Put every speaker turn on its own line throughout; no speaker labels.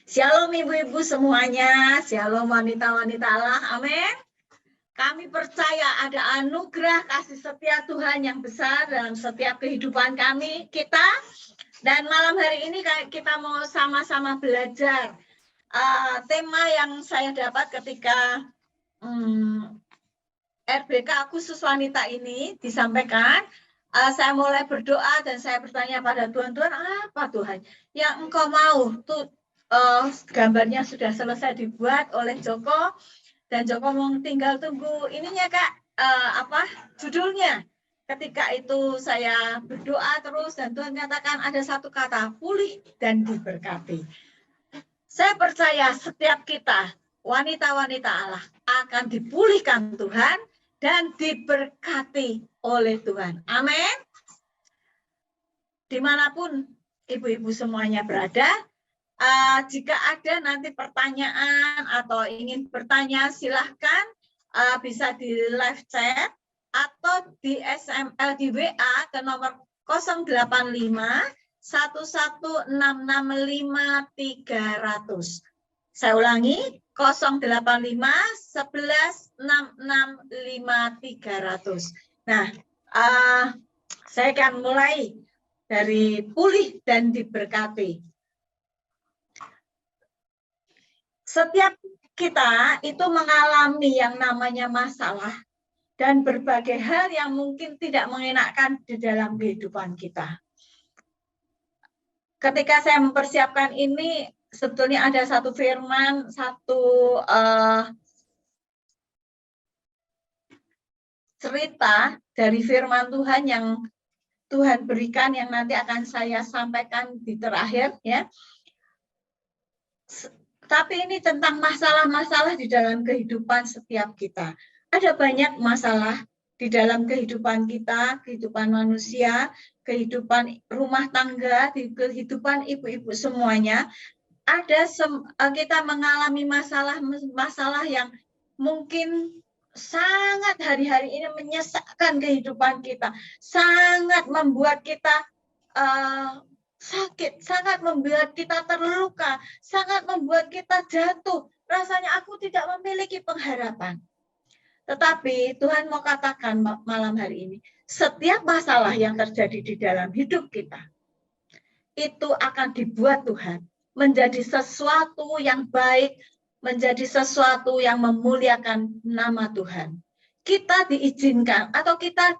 Shalom ibu-ibu semuanya, shalom wanita-wanita Allah, amin. Kami percaya ada anugerah kasih setia Tuhan yang besar dalam setiap kehidupan kita. Dan malam hari ini kita mau sama-sama belajar. Tema yang saya dapat ketika RBK khusus wanita ini disampaikan, saya mulai berdoa dan saya bertanya pada Tuhan, Tuhan apa Tuhan yang Engkau mau? Gambarnya sudah selesai dibuat oleh Joko dan Joko mau tinggal tunggu ininya Kak, judulnya. Ketika itu saya berdoa terus dan Tuhan katakan ada satu kata, pulih dan diberkati. Saya percaya setiap kita wanita-wanita Allah akan dipulihkan Tuhan dan diberkati oleh Tuhan. Amin. Dimanapun ibu-ibu semuanya berada, jika ada nanti pertanyaan atau ingin bertanya, silahkan bisa di live chat atau di WA ke nomor 085 11665300. Saya ulangi, 085 11665300. Nah, saya akan mulai dari pulih dan diberkati. Setiap kita itu mengalami yang namanya masalah dan berbagai hal yang mungkin tidak mengenakan di dalam kehidupan kita. Ketika saya mempersiapkan ini, sebetulnya ada satu firman, cerita dari firman Tuhan yang Tuhan berikan yang nanti akan saya sampaikan di terakhir, ya. Tapi ini tentang masalah-masalah di dalam kehidupan setiap kita. Ada banyak masalah di dalam kehidupan kita, kehidupan manusia, kehidupan rumah tangga, di kehidupan ibu-ibu semuanya. Kita mengalami masalah-masalah yang mungkin sangat hari-hari ini menyesakkan kehidupan kita, sangat membuat kita sakit, sangat membuat kita terluka, sangat membuat kita jatuh. Rasanya aku tidak memiliki pengharapan. Tetapi Tuhan mau katakan malam hari ini, setiap masalah yang terjadi di dalam hidup kita, itu akan dibuat Tuhan menjadi sesuatu yang baik, menjadi sesuatu yang memuliakan nama Tuhan. Kita diizinkan atau kita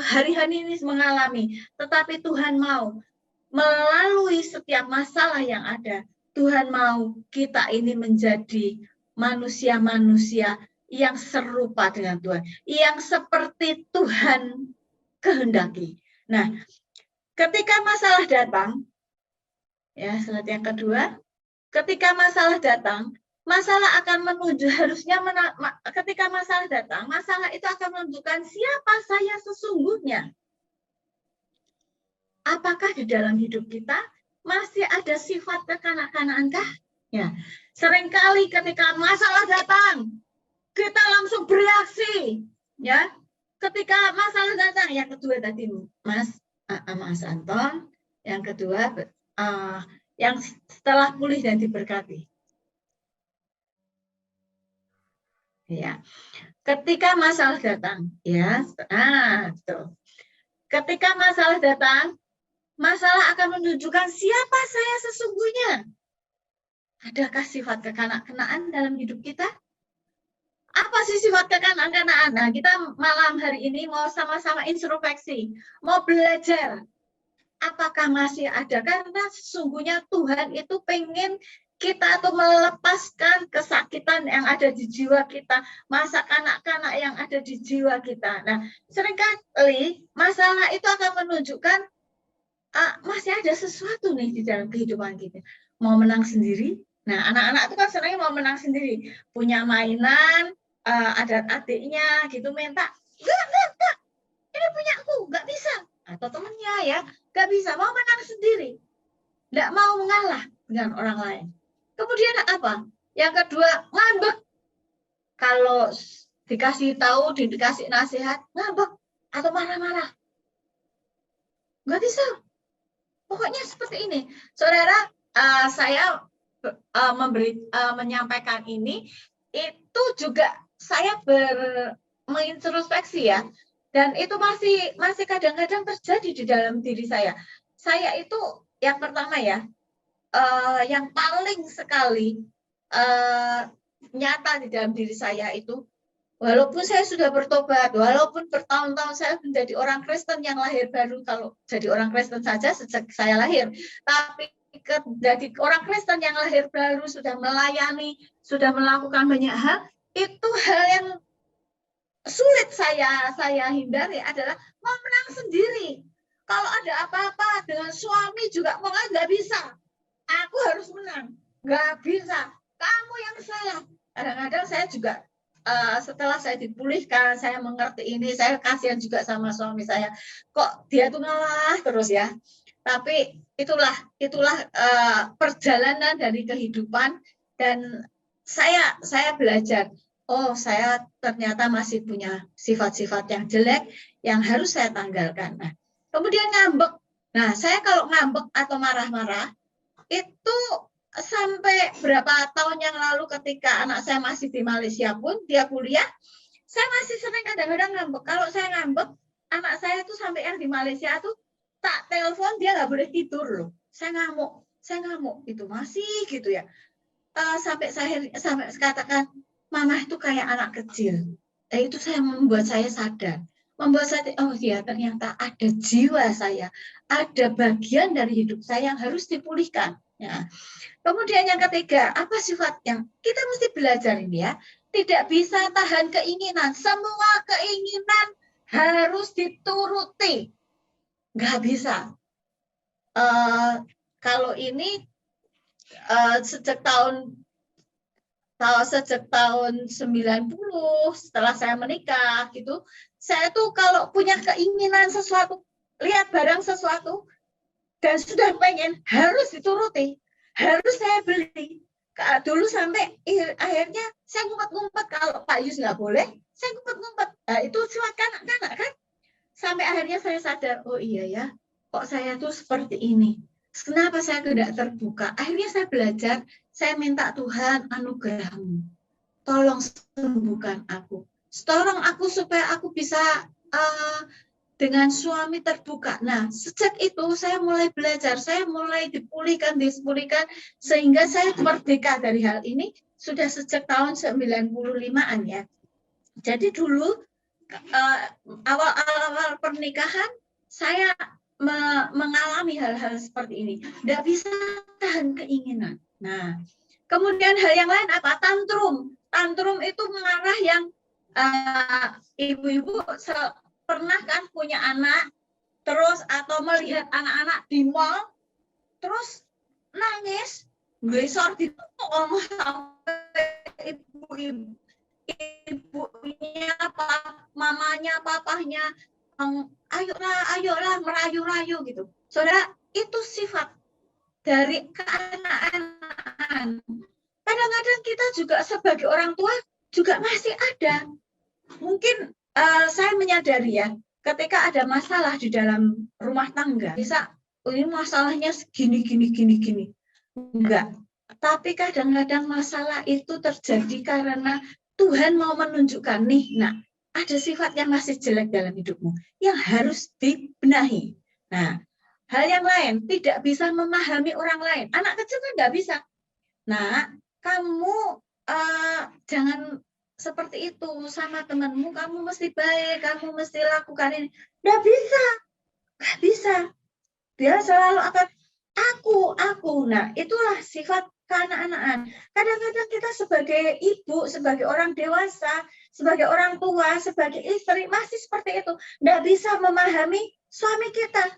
hari-hari ini mengalami, tetapi Tuhan mau melalui setiap masalah yang ada, Tuhan mau kita ini menjadi manusia-manusia yang serupa dengan Tuhan, yang seperti Tuhan kehendaki. Nah, ketika masalah datang, ya, slide yang kedua, ketika masalah datang, masalah akan menuju, ketika masalah datang, masalah itu akan menunjukkan siapa saya sesungguhnya. Apakah di dalam hidup kita masih ada sifat kekanak-kanakankah? Ya, seringkali ketika masalah datang, kita langsung bereaksi. Ya, ketika masalah datang, yang kedua tadi Mas Anton, yang kedua yang setelah pulih dan diberkati. Ya, ketika masalah datang, ya, betul. Ketika masalah datang, masalah akan menunjukkan siapa saya sesungguhnya. Adakah sifat kekanak-kanaan dalam hidup kita? Apa sih sifat kekanak-kanaan? Nah, kita malam hari ini mau sama-sama introspeksi, mau belajar. Apakah masih ada? Karena sesungguhnya Tuhan itu pengen kita tuh melepaskan kesakitan yang ada di jiwa kita, masa kanak-kanak yang ada di jiwa kita. Nah, seringkali masalah itu akan menunjukkan masih ada sesuatu nih di dalam kehidupan kita. Mau menang sendiri. Nah, anak-anak itu kan senangnya mau menang sendiri. Punya mainan, ada adiknya gitu minta, enggak, ini punya aku, enggak bisa. Atau temennya ya, enggak bisa, mau menang sendiri. Enggak mau mengalah dengan orang lain. Kemudian apa? Yang kedua, ngambek. Kalau dikasih tahu, dikasih nasihat, ngambek atau marah-marah. Enggak bisa. Pokoknya seperti ini. Saudara, saya menyampaikan ini, itu juga saya mengintrospeksi ya, dan itu masih kadang-kadang terjadi di dalam diri saya. Saya itu yang pertama ya, yang paling sekali nyata di dalam diri saya itu, walaupun saya sudah bertobat, walaupun bertahun-tahun saya menjadi orang Kristen yang lahir baru, kalau jadi orang Kristen saja sejak saya lahir, tapi jadi orang Kristen yang lahir baru, sudah melayani, sudah melakukan banyak hal, itu hal yang sulit saya hindari adalah mau menang sendiri. Kalau ada apa-apa dengan suami juga pokoknya nggak bisa. Aku harus menang, nggak bisa. Kamu yang salah. Kadang-kadang saya juga setelah saya dipulihkan, saya mengerti ini, saya kasihan juga sama suami saya. Kok dia tuh ngalah terus ya. Tapi itulah perjalanan dari kehidupan, dan saya belajar. Oh, saya ternyata masih punya sifat-sifat yang jelek yang harus saya tanggalkan. Nah, kemudian ngambek. Nah, saya kalau ngambek atau marah-marah itu sampai berapa tahun yang lalu ketika anak saya masih di Malaysia pun, dia kuliah, saya masih sering kadang-kadang ngambek. Kalau saya ngambek, anak saya tuh sampai yang di Malaysia tuh tak telepon dia nggak boleh tidur loh. Saya ngamuk itu masih gitu ya. Sampai katakan, mama itu kayak anak kecil. Itu membuat saya sadar. Membuat saya, oh ya ternyata ada jiwa saya, ada bagian dari hidup saya yang harus dipulihkan. Ya. Kemudian yang ketiga, apa sifat yang kita mesti belajar ini ya? Tidak bisa tahan keinginan. Semua keinginan harus dituruti. Nggak bisa. Kalau ini sejak tahun 90 setelah saya menikah gitu, saya tuh kalau punya keinginan sesuatu, lihat barang sesuatu dan sudah pengen, harus dituruti, harus saya beli. Dulu sampai akhirnya saya ngumpet-ngumpet, kalau Pak Yus nggak boleh, saya ngumpet-ngumpet. Nah, itu sifat kanak-kanak kan. Sampai akhirnya saya sadar, oh iya ya, kok saya tuh seperti ini. Kenapa saya tidak terbuka? Akhirnya saya belajar, saya minta Tuhan anugerah-Mu. Tolong sembuhkan aku. Tolong aku supaya aku bisa dengan suami terbuka. Nah, sejak itu saya mulai belajar, saya mulai dipulihkan, sehingga saya merdeka dari hal ini sudah sejak tahun 95-an ya. Jadi dulu awal-awal pernikahan saya mengalami hal-hal seperti ini. Tidak bisa tahan keinginan. Nah, kemudian hal yang lain apa? Tantrum. Tantrum itu marah yang ibu-ibu pernah kan punya anak, terus atau melihat anak-anak di mall, terus nangis, besar di ibunya, mamanya, papahnya, ayolah merayu-rayu gitu. Saudara, itu sifat dari keanak-anakan. Kadang-kadang kita juga sebagai orang tua juga masih ada. Mungkin saya menyadari ya, ketika ada masalah di dalam rumah tangga, bisa ini masalahnya gini. Enggak. Tapi kadang-kadang masalah itu terjadi karena Tuhan mau menunjukkan nih, nah ada sifat yang masih jelek dalam hidupmu yang harus dibenahi. Nah, hal yang lain, tidak bisa memahami orang lain. Anak kecil kan nggak bisa. Nah, kamu jangan seperti itu sama temanmu, kamu mesti baik, kamu mesti lakukan ini. Nggak bisa. Dia selalu akan aku. Nah, itulah sifat keanak-anakan. Kadang-kadang kita sebagai ibu, sebagai orang dewasa, sebagai orang tua, sebagai istri, masih seperti itu. Nggak bisa memahami suami kita.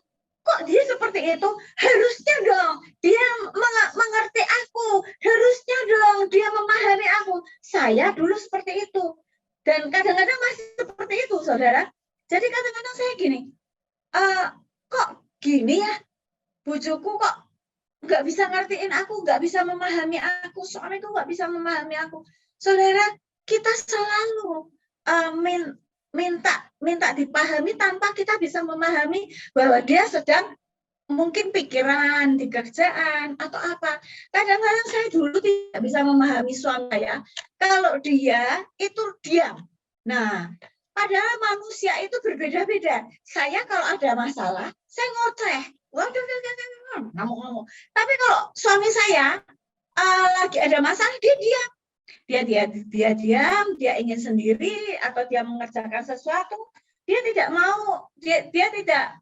Kok dia seperti itu? Harusnya dong dia mengerti aku. Harusnya dong dia memahami aku. Saya dulu seperti itu. Dan kadang-kadang masih seperti itu, saudara. Jadi kadang-kadang saya gini, kok gini ya? Bojoku kok nggak bisa ngertiin aku, nggak bisa memahami aku, suamiku nggak bisa memahami aku. Saudara, kita selalu minta dipahami tanpa kita bisa memahami bahwa dia sedang mungkin pikiran di kerjaan atau apa. Kadang-kadang saya dulu tidak bisa memahami suami saya kalau dia itu diam. Nah, padahal manusia itu berbeda-beda. Saya kalau ada masalah, saya ngoceh. Waduh, ngomong-ngomong. Tapi kalau suami saya lagi ada masalah, dia diam. Dia diam, dia ingin sendiri atau dia mengerjakan sesuatu. Dia tidak mau, dia tidak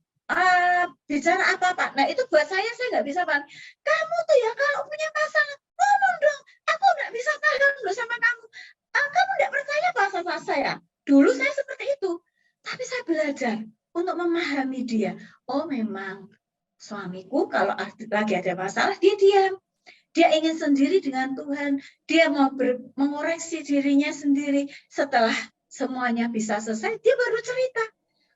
bicara apa-apa. Nah itu buat saya nggak bisa paham. Kamu tuh ya kalau punya masalah ngomong dong. Aku nggak bisa paham loh sama kamu. Kamu nggak percaya bahasa saya. Dulu saya seperti itu. Tapi saya belajar untuk memahami dia. Oh memang suamiku kalau lagi ada masalah dia diam. Dia ingin sendiri dengan Tuhan. Dia mau mengoreksi dirinya sendiri. Setelah semuanya bisa selesai, dia baru cerita.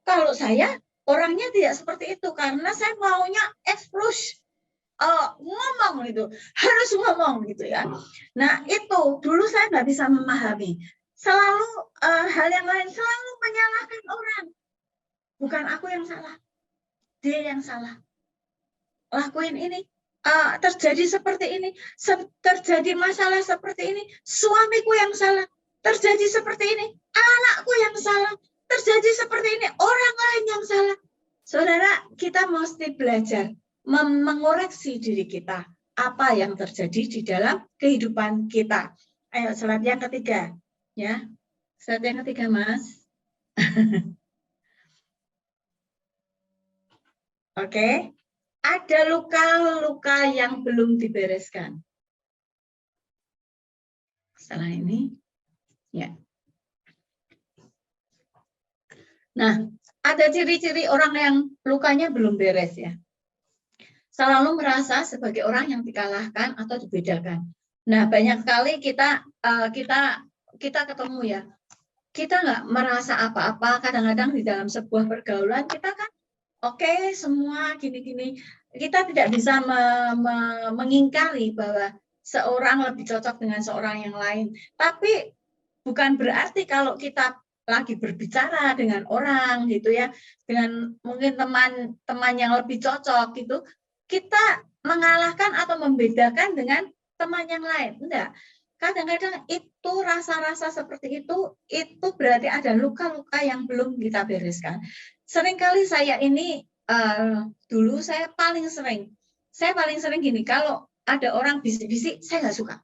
Kalau saya orangnya tidak seperti itu karena saya maunya eksplos, ngomong gitu, harus ngomong gitu ya. Nah itu dulu saya nggak bisa memahami. Selalu hal yang lain selalu menyalahkan orang. Bukan aku yang salah, dia yang salah. Lakuin ini, terjadi seperti ini, terjadi masalah seperti ini, suamiku yang salah. Terjadi seperti ini, anakku yang salah. Terjadi seperti ini, orang lain yang salah. Saudara, kita mesti belajar mengoreksi diri kita. Apa yang terjadi di dalam kehidupan kita. Ayo, slide yang ketiga. Ya, slide yang ketiga, Mas. Oke. Ada luka-luka yang belum dibereskan. Setelah ini, ya. Nah, ada ciri-ciri orang yang lukanya belum beres ya. Selalu merasa sebagai orang yang dikalahkan atau dibedakan. Nah, banyak sekali kita ketemu ya. Kita nggak merasa apa-apa. Kadang-kadang di dalam sebuah pergaulan kita kan oke, semua gini-gini. Kita tidak bisa mengingkari bahwa seorang lebih cocok dengan seorang yang lain. Tapi bukan berarti kalau kita lagi berbicara dengan orang gitu ya, dengan mungkin teman-teman yang lebih cocok gitu, kita mengalahkan atau membedakan dengan teman yang lain. Enggak. Kadang-kadang itu rasa-rasa seperti itu berarti ada luka-luka yang belum kita bereskan. Seringkali saya ini dulu saya paling sering gini, kalau ada orang bisik-bisik saya nggak suka.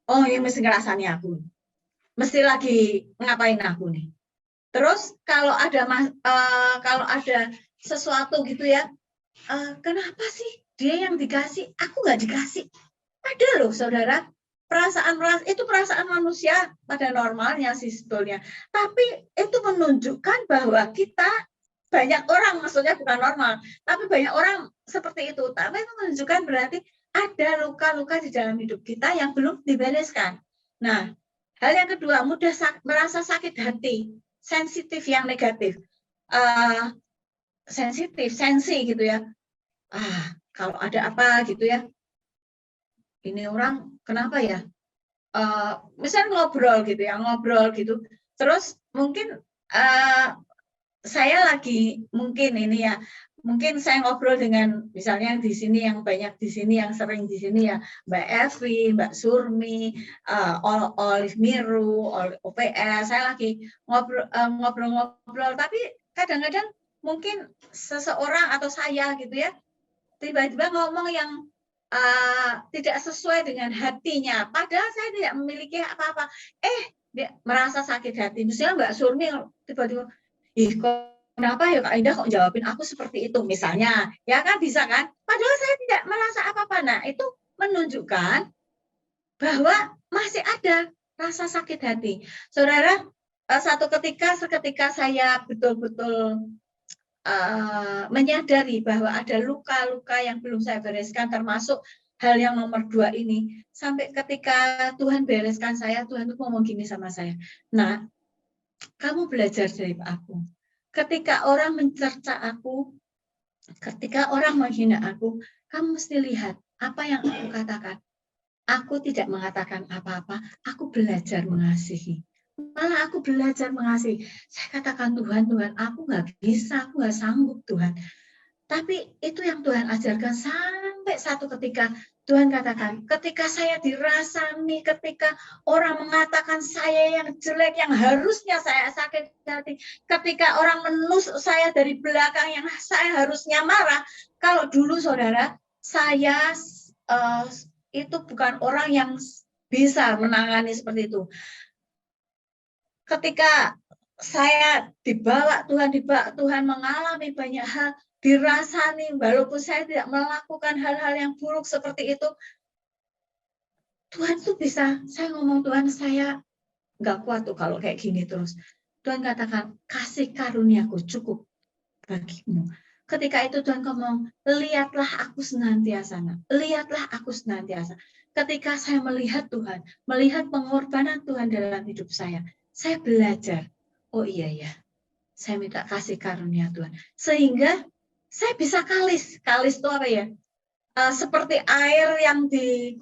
Oh ini mesti ngerasani aku, mesti lagi ngapain aku nih. Terus kalau ada sesuatu gitu ya, kenapa sih dia yang dikasih, aku nggak dikasih? Ada loh saudara, perasaan itu perasaan manusia pada normalnya sih sebetulnya. Tapi itu menunjukkan bahwa kita banyak orang, maksudnya bukan normal, tapi banyak orang seperti itu. Tapi itu menunjukkan berarti ada luka-luka di dalam hidup kita yang belum dibereskan. Nah, hal yang kedua, mudah merasa sakit hati, sensitif yang negatif. Sensi gitu ya. Kalau ada apa gitu ya, ini orang kenapa ya? Misalnya ngobrol gitu. Terus mungkin saya lagi mungkin ini ya, mungkin saya ngobrol dengan misalnya di sini yang banyak di sini yang sering di sini ya Mbak Evi, Mbak Surmi, Olive Miru, OPS. Saya lagi ngobrol, tapi kadang-kadang mungkin seseorang atau saya gitu ya tiba-tiba ngomong yang tidak sesuai dengan hatinya, padahal saya tidak memiliki apa-apa. Dia merasa sakit hati. Misalnya Mbak Surmi tiba-tiba, kenapa ya Kak Indah kok jawabin aku seperti itu misalnya, ya kan bisa kan? Padahal saya tidak merasa apa-apa. Nah itu menunjukkan bahwa masih ada rasa sakit hati. Saudara, seketika saya betul-betul menyadari bahwa ada luka-luka yang belum saya bereskan, termasuk hal yang nomor 2 ini. Sampai ketika Tuhan bereskan saya, Tuhan itu ngomong gini sama saya, nah kamu belajar dari aku. Ketika orang mencerca aku, ketika orang menghina aku, kamu mesti lihat apa yang aku katakan. Aku tidak mengatakan apa-apa, aku belajar mengasihi. Malah aku belajar mengasihi. Saya katakan Tuhan, aku nggak bisa, aku nggak sanggup Tuhan. Tapi itu yang Tuhan ajarkan sampai satu ketika Tuhan katakan, ketika saya dirasani, ketika orang mengatakan saya yang jelek, yang harusnya saya sakit hati, ketika orang menusuk saya dari belakang yang saya harusnya marah, kalau dulu saudara, saya itu bukan orang yang bisa menangani seperti itu. Ketika saya dibawa Tuhan mengalami banyak hal, dirasani, walaupun saya tidak melakukan hal-hal yang buruk seperti itu, Tuhan tuh bisa, saya ngomong Tuhan saya nggak kuat tuh kalau kayak gini terus. Tuhan katakan, kasih karuniaku cukup bagimu. Ketika itu Tuhan ngomong, lihatlah aku senantiasa. Lihatlah aku senantiasa. Ketika saya melihat Tuhan, melihat pengorbanan Tuhan dalam hidup saya belajar, oh iya ya, saya minta kasih karunia Tuhan. Sehingga saya bisa kalis. Kalis itu apa ya? Seperti air yang di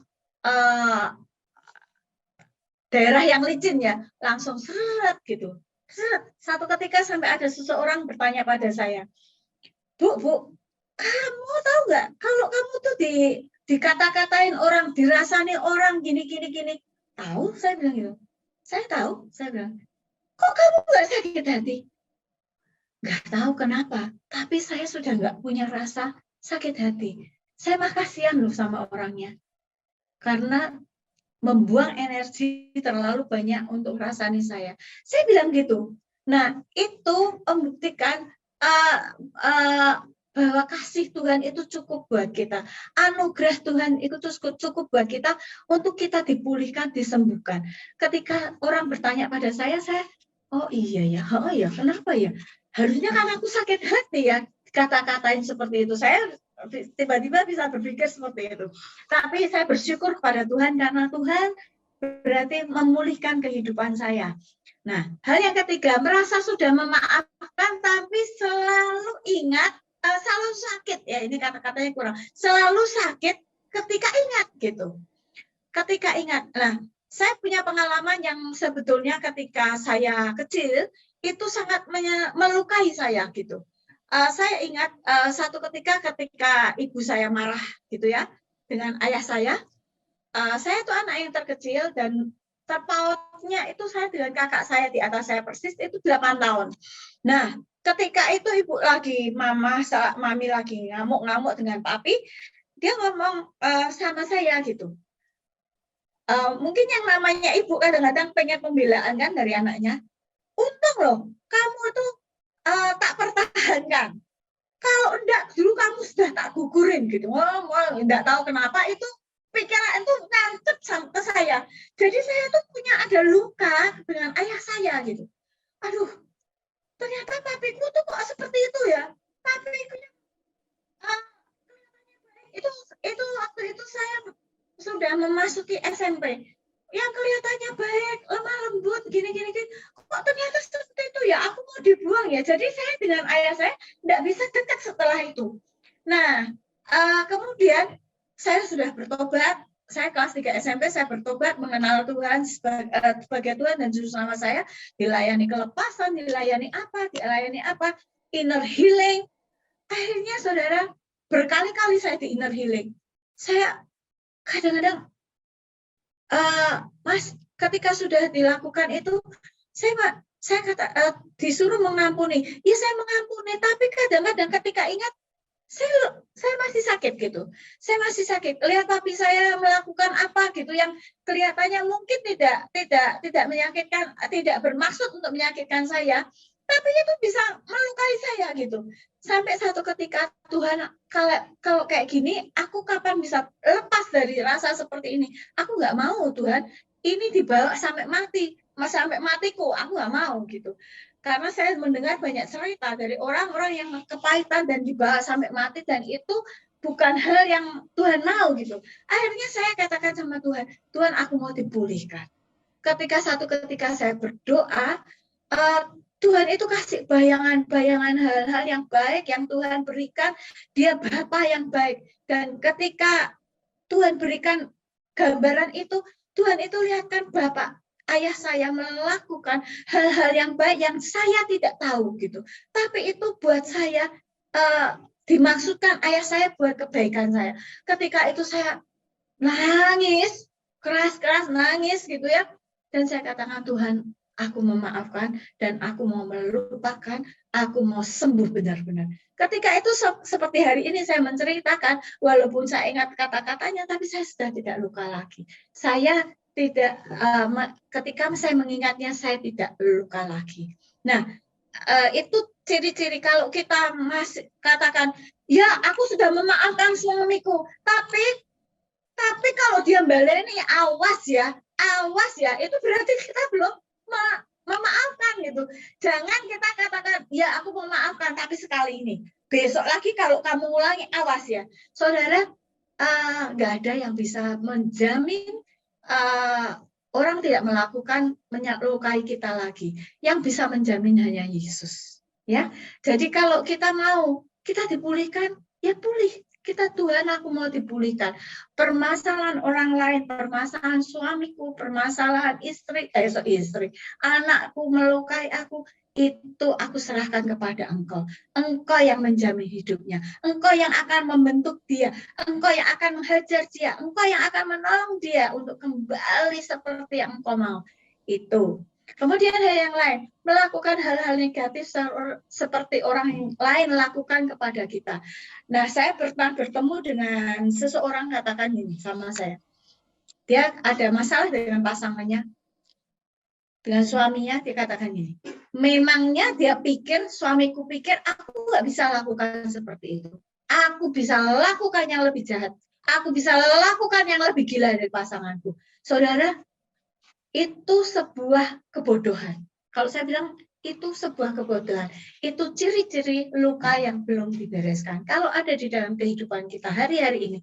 daerah yang licin ya, langsung seret gitu. Seret. Satu ketika sampai ada seseorang bertanya pada saya, Bu, kamu tahu nggak kalau kamu tuh dikata-katain orang, dirasani orang gini. Tahu, saya bilang gitu. Saya tahu, saya bilang. Kok kamu nggak sakit hati? Nggak tahu kenapa, tapi saya sudah nggak punya rasa sakit hati. Saya mah kasihan loh sama orangnya. Karena membuang energi terlalu banyak untuk rasani saya. Saya bilang gitu. Nah, itu membuktikan bahwa kasih Tuhan itu cukup buat kita. Anugerah Tuhan itu cukup buat kita untuk kita dipulihkan, disembuhkan. Ketika orang bertanya pada saya, oh iya ya, kenapa ya? Harusnya kan aku sakit hati ya, kata-katain seperti itu. Saya tiba-tiba bisa berpikir seperti itu. Tapi saya bersyukur kepada Tuhan karena Tuhan berarti memulihkan kehidupan saya. Nah, hal yang ketiga, merasa sudah memaafkan tapi selalu ingat, selalu sakit ya, ini kata-katanya kurang. Selalu sakit ketika ingat gitu. Ketika ingat. Nah, saya punya pengalaman yang sebetulnya ketika saya kecil itu sangat melukai saya gitu. Saya ingat satu ketika ibu saya marah gitu ya dengan ayah saya. Saya itu anak yang terkecil dan terpautnya itu saya dengan kakak saya di atas saya persis itu 8 tahun. Nah, ketika itu ibu lagi mami lagi ngamuk-ngamuk dengan papi, dia ngomong sama saya gitu. Mungkin yang namanya ibu kadang-kadang pengen pembelaan kan dari anaknya. Untung loh, kamu tuh tak pertahankan. Kalau enggak, dulu kamu sudah tak gugurin gitu. Enggak tahu kenapa itu pikiran itu nancep ke saya. Jadi saya tuh punya ada luka dengan ayah saya gitu. Aduh, ternyata papiku tuh kok seperti itu ya. Papiku itu waktu itu saya sudah memasuki SMP. Yang kelihatannya baik, lemah lembut, gini. Kok ternyata seperti itu ya, aku mau dibuang ya. Jadi saya dengan ayah saya tidak bisa dekat setelah itu. Nah, kemudian saya sudah bertobat, saya kelas 3 SMP, saya bertobat, mengenal Tuhan sebagai Tuhan dan Juru Selamat saya, dilayani kelepasan, dilayani apa, inner healing. Akhirnya saudara, berkali-kali saya di inner healing. Saya kadang-kadang Mas, ketika sudah dilakukan itu, saya kata disuruh mengampuni. Ya saya mengampuni, tapi kadang-kadang ketika ingat, saya masih sakit gitu. Saya masih sakit. Lihat papi saya melakukan apa gitu yang kelihatannya mungkin tidak menyakitkan, tidak bermaksud untuk menyakitkan saya, tapi itu bisa melukai saya gitu. Sampai satu ketika Tuhan, kalau kayak gini, aku kapan bisa lepas dari rasa seperti ini? Aku nggak mau Tuhan, ini dibawa sampai matiku, aku nggak mau gitu. Karena saya mendengar banyak cerita dari orang-orang yang kepahitan dan dibawa sampai mati, dan itu bukan hal yang Tuhan mau gitu. Akhirnya saya katakan sama Tuhan, Tuhan aku mau dipulihkan. Ketika saya berdoa, Tuhan itu kasih bayangan-bayangan hal-hal yang baik yang Tuhan berikan. Dia Bapa yang baik. Dan ketika Tuhan berikan gambaran itu, Tuhan itu lihatkan Bapak, ayah saya melakukan hal-hal yang baik yang saya tidak tahu gitu. Tapi itu buat saya dimaksudkan ayah saya buat kebaikan saya. Ketika itu saya nangis, keras-keras nangis gitu ya. Dan saya katakan, Tuhan, aku memaafkan dan aku mau melupakan, aku mau sembuh benar-benar. Ketika itu seperti hari ini saya menceritakan, walaupun saya ingat kata-katanya, tapi saya sudah tidak luka lagi. Saya tidak, ketika saya mengingatnya, saya tidak luka lagi. Nah, itu ciri-ciri kalau kita masih katakan, ya aku sudah memaafkan suamiku, tapi kalau dia baleni, awas ya, itu berarti kita belum memaafkan gitu. Jangan kita katakan, ya aku memaafkan, tapi sekali ini. Besok lagi kalau kamu ulangi, awas ya. Saudara, nggak ada yang bisa menjamin orang tidak melakukan melukai kita lagi. Yang bisa menjamin hanya Yesus. Ya, jadi kalau kita mau kita dipulihkan, ya pulih. Kita, Tuhan, aku mau dipulihkan. Permasalahan orang lain, permasalahan suamiku, permasalahan istri, anakku melukai aku, itu aku serahkan kepada Engkau. Engkau yang menjamin hidupnya. Engkau yang akan membentuk dia. Engkau yang akan menghajar dia. Engkau yang akan menolong dia untuk kembali seperti yang Engkau mau. Itu. Kemudian hal yang lain, melakukan hal-hal negatif seperti orang lain lakukan kepada kita. Nah, saya pernah bertemu dengan seseorang, katakan ini sama saya. Dia ada masalah dengan pasangannya, dengan suaminya, dia katakan ini. Memangnya dia pikir, suamiku pikir, aku nggak bisa lakukan seperti itu. Aku bisa lakukan yang lebih jahat. Aku bisa lakukan yang lebih gila dari pasanganku. Saudara, itu sebuah kebodohan. Kalau saya bilang itu sebuah kebodohan. Itu ciri-ciri luka yang belum dibereskan. Kalau ada di dalam kehidupan kita hari-hari ini,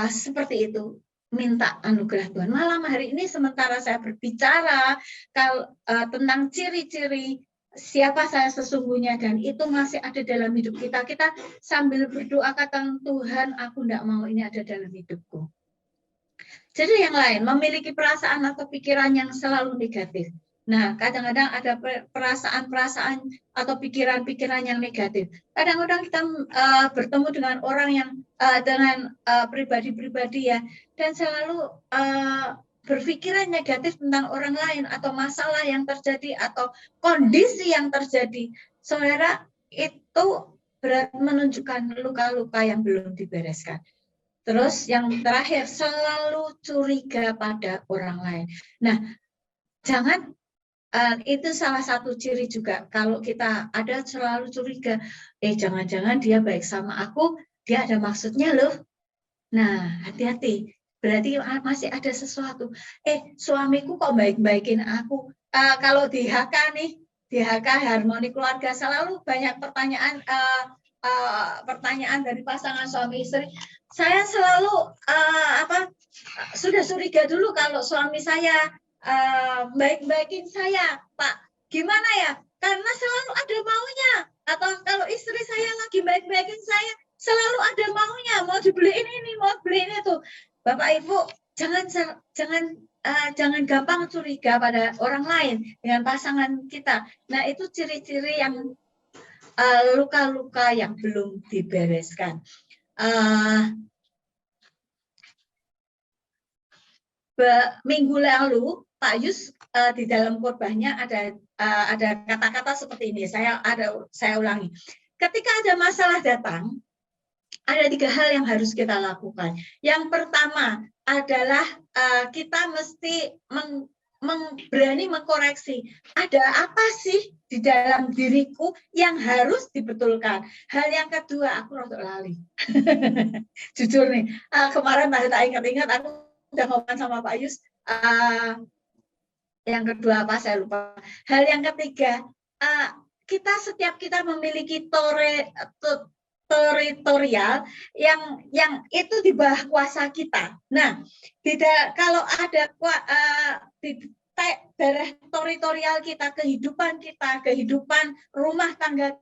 seperti itu, minta anugerah Tuhan. Malam hari ini sementara saya berbicara tentang ciri-ciri siapa saya sesungguhnya dan itu masih ada dalam hidup kita, kita sambil berdoa katakan, Tuhan, aku tidak mau ini ada dalam hidupku. Jadi yang lain, memiliki perasaan atau pikiran yang selalu negatif. Nah, kadang-kadang ada perasaan-perasaan atau pikiran-pikiran yang negatif. Kadang-kadang kita bertemu dengan orang yang dengan pribadi-pribadi ya, dan selalu berpikiran negatif tentang orang lain atau masalah yang terjadi atau kondisi yang terjadi. Saudara, itu berarti menunjukkan luka-luka yang belum dibereskan. Terus yang terakhir, selalu curiga pada orang lain. Nah, jangan, itu salah satu ciri juga. Kalau kita ada selalu curiga, jangan-jangan dia baik sama aku, dia ada maksudnya loh. Nah, hati-hati. Berarti masih ada sesuatu. Suamiku kok baik-baikin aku. Kalau di HK nih, di HK Harmoni Keluarga, selalu banyak pertanyaan dari pasangan suami istri. Saya selalu sudah curiga dulu kalau suami saya baik-baikin saya, Pak. Gimana ya? Karena selalu ada maunya. Atau kalau istri saya lagi baik-baikin saya, selalu ada maunya. Mau dibeliin ini, mau beliin itu. Bapak Ibu, jangan gampang curiga pada orang lain dengan pasangan kita. Nah, itu ciri-ciri yang luka-luka yang belum dibereskan. Minggu lalu Pak Yus di dalam khotbahnya ada kata-kata seperti ini. Saya ulangi. Ketika ada masalah datang, ada 3 hal yang harus kita lakukan. Yang pertama adalah kita mesti berani mengkoreksi. Ada apa sih di dalam diriku yang harus dibetulkan? Hal yang kedua, aku rada lali. Jujur nih, kemarin tak ingat-ingat aku udah ngomong sama Pak Yus. Yang kedua apa saya lupa. Hal yang ketiga, setiap kita memiliki teritorial yang itu di bawah kuasa kita. Nah, kalau ada di daerah teritorial kita, kehidupan rumah tangga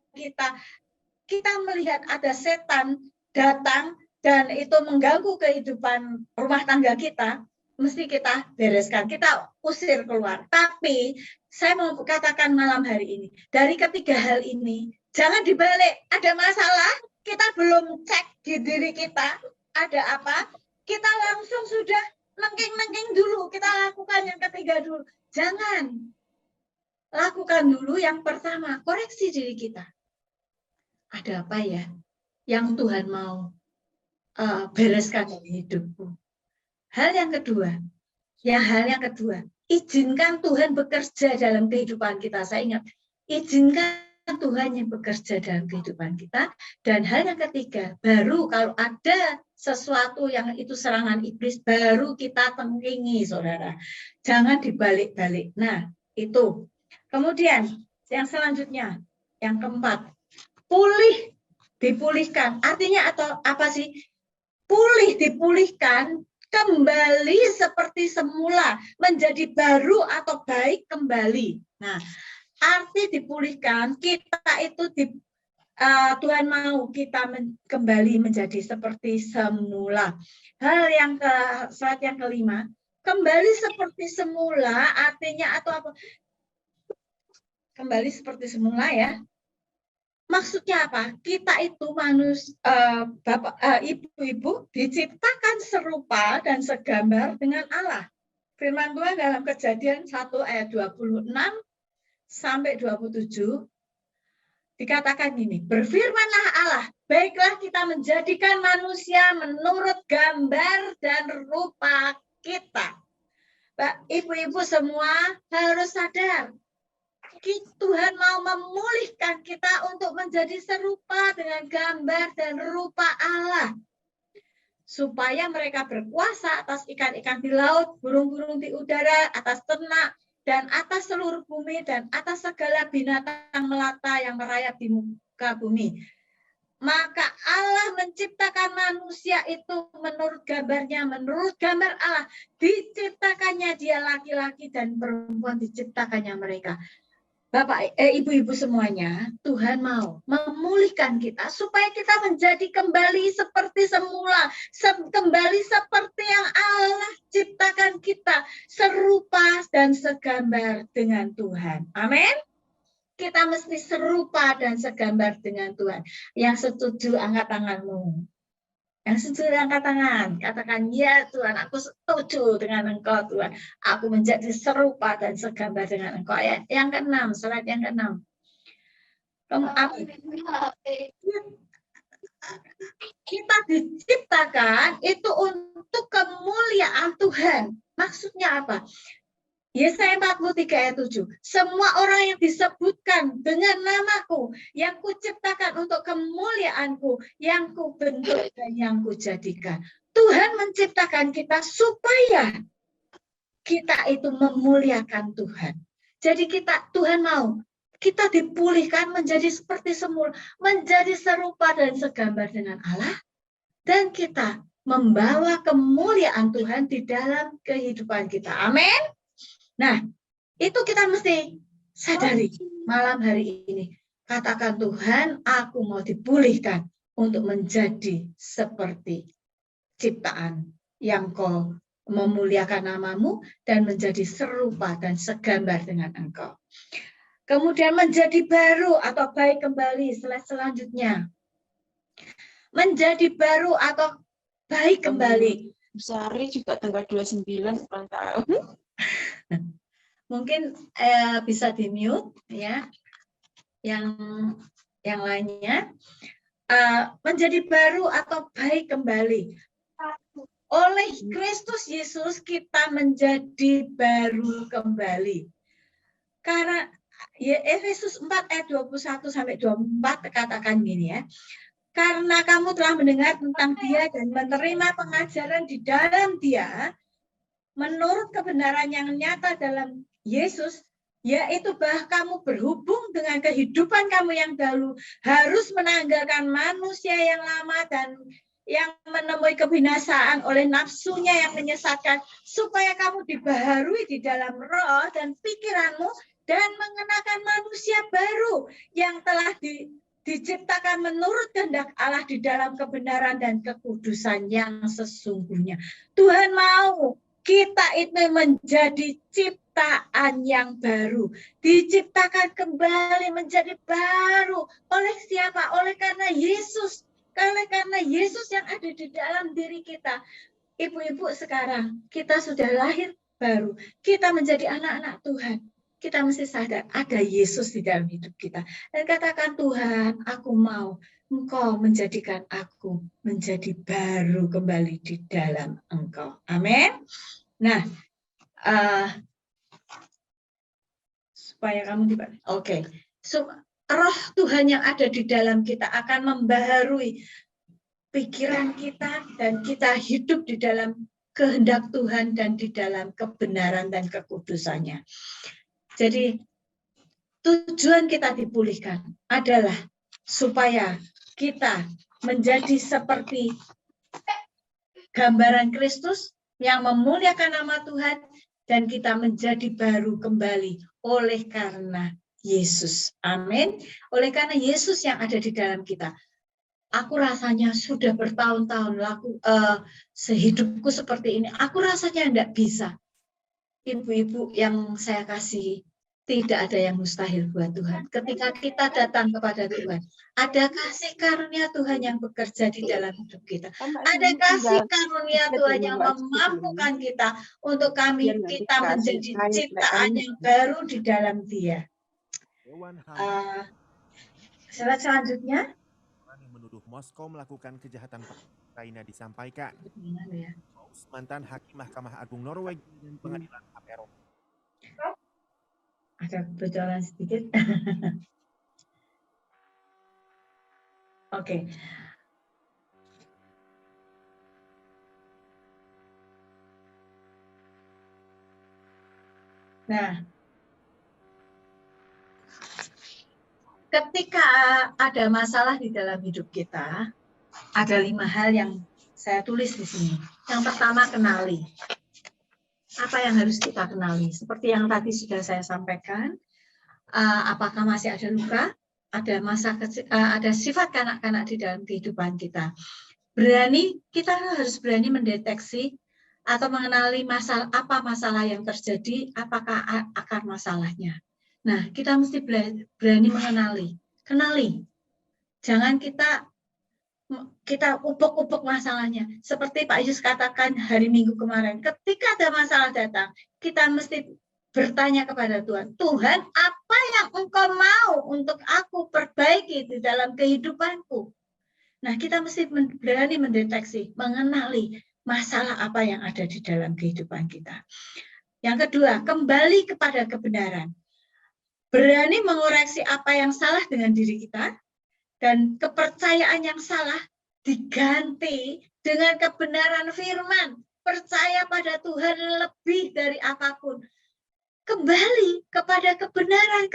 kita melihat ada setan datang dan itu mengganggu kehidupan rumah tangga kita, mesti kita bereskan, kita usir keluar. Tapi saya mau katakan malam hari ini, dari ketiga hal ini, jangan dibalik. Ada masalah, kita belum cek di diri kita ada apa, kita langsung sudah nengking-nengking dulu, kita lakukan yang ketiga dulu. Jangan. Lakukan dulu yang pertama, koreksi diri kita. Ada apa ya yang Tuhan mau bereskan di hidupku? Hal yang kedua, izinkan Tuhan bekerja dalam kehidupan kita. Saya ingat, izinkan Tuhan yang bekerja dalam kehidupan kita. Dan hal yang ketiga, baru kalau ada sesuatu yang itu serangan iblis, baru kita tengkingi, saudara. Jangan dibalik-balik. Nah, itu. Kemudian, yang selanjutnya, yang keempat, dipulihkan. Artinya atau apa sih? Dipulihkan, kembali seperti semula, menjadi baru atau baik kembali. Nah, arti dipulihkan, kita itu Tuhan mau kita kembali menjadi seperti semula. Slide yang kelima, kembali seperti semula artinya atau apa? Kembali seperti semula ya. Maksudnya apa? Kita itu ibu-ibu diciptakan serupa dan segambar dengan Allah. Firman Tuhan dalam Kejadian 1 ayat 26 sampai 27 dikatakan gini, berfirmanlah Allah, baiklah kita menjadikan manusia menurut gambar dan rupa kita. Ibu-ibu semua harus sadar, Tuhan mau memulihkan kita untuk menjadi serupa dengan gambar dan rupa Allah. Supaya mereka berkuasa atas ikan-ikan di laut, burung-burung di udara, atas ternak, dan atas seluruh bumi, dan atas segala binatang melata yang merayap di muka bumi. Maka Allah menciptakan manusia itu menurut gambarnya, menurut gambar Allah. Diciptakannya dia laki-laki dan perempuan diciptakannya mereka. Bapak, ibu-ibu semuanya, Tuhan mau memulihkan kita supaya kita menjadi kembali seperti semula, kembali seperti yang Allah ciptakan kita, serupa dan segambar dengan Tuhan. Amin. Kita mesti serupa dan segambar dengan Tuhan. Yang setuju angkat tanganmu. Yang setuju angkat tangan. Katakan, ya Tuhan, aku setuju dengan Engkau Tuhan. Aku menjadi serupa dan segambar dengan Engkau. Yang ke-6, slide yang ke-6. Kita diciptakan itu untuk kemuliaan Tuhan. Maksudnya apa? Yesaya 43 ayat 7. Semua orang yang disebutkan dengan namaku, yang kuciptakan untuk kemuliaanku, yang kubentuk dan yang kujadikan. Tuhan menciptakan kita supaya kita itu memuliakan Tuhan. Jadi Tuhan mau kita dipulihkan menjadi seperti semula, menjadi serupa dan segambar dengan Allah, dan kita membawa kemuliaan Tuhan di dalam kehidupan kita. Amin. Nah, itu kita mesti sadari malam hari ini. Katakan, Tuhan, aku mau dipulihkan untuk menjadi seperti ciptaan yang Kau memuliakan namamu dan menjadi serupa dan segambar dengan Engkau. Kemudian menjadi baru atau baik kembali. Selanjutnya, menjadi baru atau baik kembali.
Sari juga tanggal 29 ulang tahun.
Mungkin bisa di mute ya. Yang lainnya menjadi baru atau baik kembali. Oleh Kristus Yesus kita menjadi baru kembali. Karena ya, Efesus 4 ayat 21 sampai 24 katakan gini ya. Karena kamu telah mendengar tentang Dia dan menerima pengajaran di dalam Dia, menurut kebenaran yang nyata dalam Yesus, yaitu bahwa kamu berhubung dengan kehidupan kamu yang dahulu, harus menanggalkan manusia yang lama dan yang menemui kebinasaan oleh nafsunya yang menyesatkan, supaya kamu dibaharui di dalam roh dan pikiranmu, dan mengenakan manusia baru yang telah diciptakan menurut kehendak Allah di dalam kebenaran dan kekudusan yang sesungguhnya. Tuhan mau kita itu menjadi ciptaan yang baru. Diciptakan kembali menjadi baru. Oleh siapa? Oleh karena Yesus Karena Yesus yang ada di dalam diri kita. Ibu-ibu sekarang, kita sudah lahir baru. Kita menjadi anak-anak Tuhan. Kita mesti sadar ada Yesus di dalam hidup kita. Dan katakan, Tuhan, aku mau Engkau menjadikan aku menjadi baru kembali di dalam Engkau. Amin. Nah, supaya kamu dibalik. Oke. So, roh Tuhan yang ada di dalam kita akan membaharui pikiran kita dan kita hidup di dalam kehendak Tuhan dan di dalam kebenaran dan kekudusannya. Jadi tujuan kita dipulihkan adalah supaya kita menjadi seperti gambaran Kristus yang memuliakan nama Tuhan dan kita menjadi baru kembali oleh karena Yesus. Amin. Oleh karena Yesus yang ada di dalam kita. Aku rasanya sudah bertahun-tahun sehidupku seperti ini. Aku rasanya tidak bisa. Ibu-ibu yang saya kasihi, tidak ada yang mustahil buat Tuhan. Ketika kita datang kepada Tuhan, ada kasih karunia Tuhan yang bekerja di dalam hidup kita. Ada kasih karunia Tuhan yang memampukan kita untuk kita menjadi ciptaan yang baru di dalam Dia. Slide selanjutnya.
Menuduh Moskow melakukan kejahatan Ukraina disampaikan.
Ya.
Mantan Hakim Mahkamah Agung Norwegia dan Pengadilan HAM Eropa.
Ada kebocoran sedikit. Oke. Nah, ketika ada masalah di dalam hidup kita, ada 5 hal yang saya tulis di sini. Yang pertama, kenali. Apa yang harus kita kenali? Seperti yang tadi sudah saya sampaikan, apakah masih ada luka, ada sifat kanak-kanak di dalam kehidupan kita. Kita harus berani mendeteksi atau mengenali apa masalah yang terjadi, apakah akar masalahnya. Nah, kita mesti berani kenali. Jangan kita upuk-upuk masalahnya. Seperti Pak Yus katakan hari Minggu kemarin, ketika ada masalah datang, kita mesti bertanya kepada Tuhan, Tuhan, apa yang Engkau mau untuk aku perbaiki di dalam kehidupanku? Nah, kita mesti berani mendeteksi, mengenali masalah apa yang ada di dalam kehidupan kita. Yang kedua, kembali kepada kebenaran. Berani mengoreksi apa yang salah dengan diri kita, dan kepercayaan yang salah diganti dengan kebenaran firman. Percaya pada Tuhan lebih dari apapun. Kembali kepada kebenaran.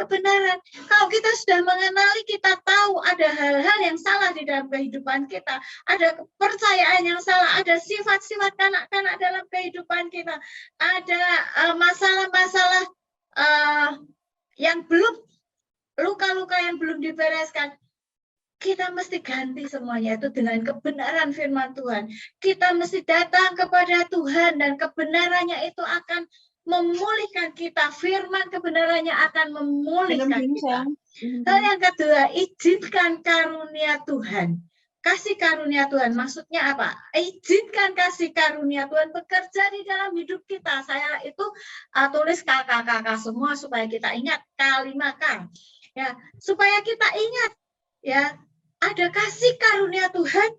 Kalau kita sudah mengenali, kita tahu ada hal-hal yang salah di dalam kehidupan kita. Ada kepercayaan yang salah, ada sifat-sifat kanak-kanak dalam kehidupan kita. Ada masalah-masalah yang belum, luka-luka yang belum dibereskan. Kita mesti ganti semuanya itu dengan kebenaran firman Tuhan. Kita mesti datang kepada Tuhan dan kebenarannya itu akan memulihkan kita. Firman kebenarannya akan memulihkan kita. Hal yang kedua, izinkan karunia Tuhan. Kasih karunia Tuhan, maksudnya apa? Izinkan kasih karunia Tuhan bekerja di dalam hidup kita. Saya itu tulis kakak-kakak semua supaya kita ingat kalimat K. Ya, supaya kita ingat ya, ada kasih karunia Tuhan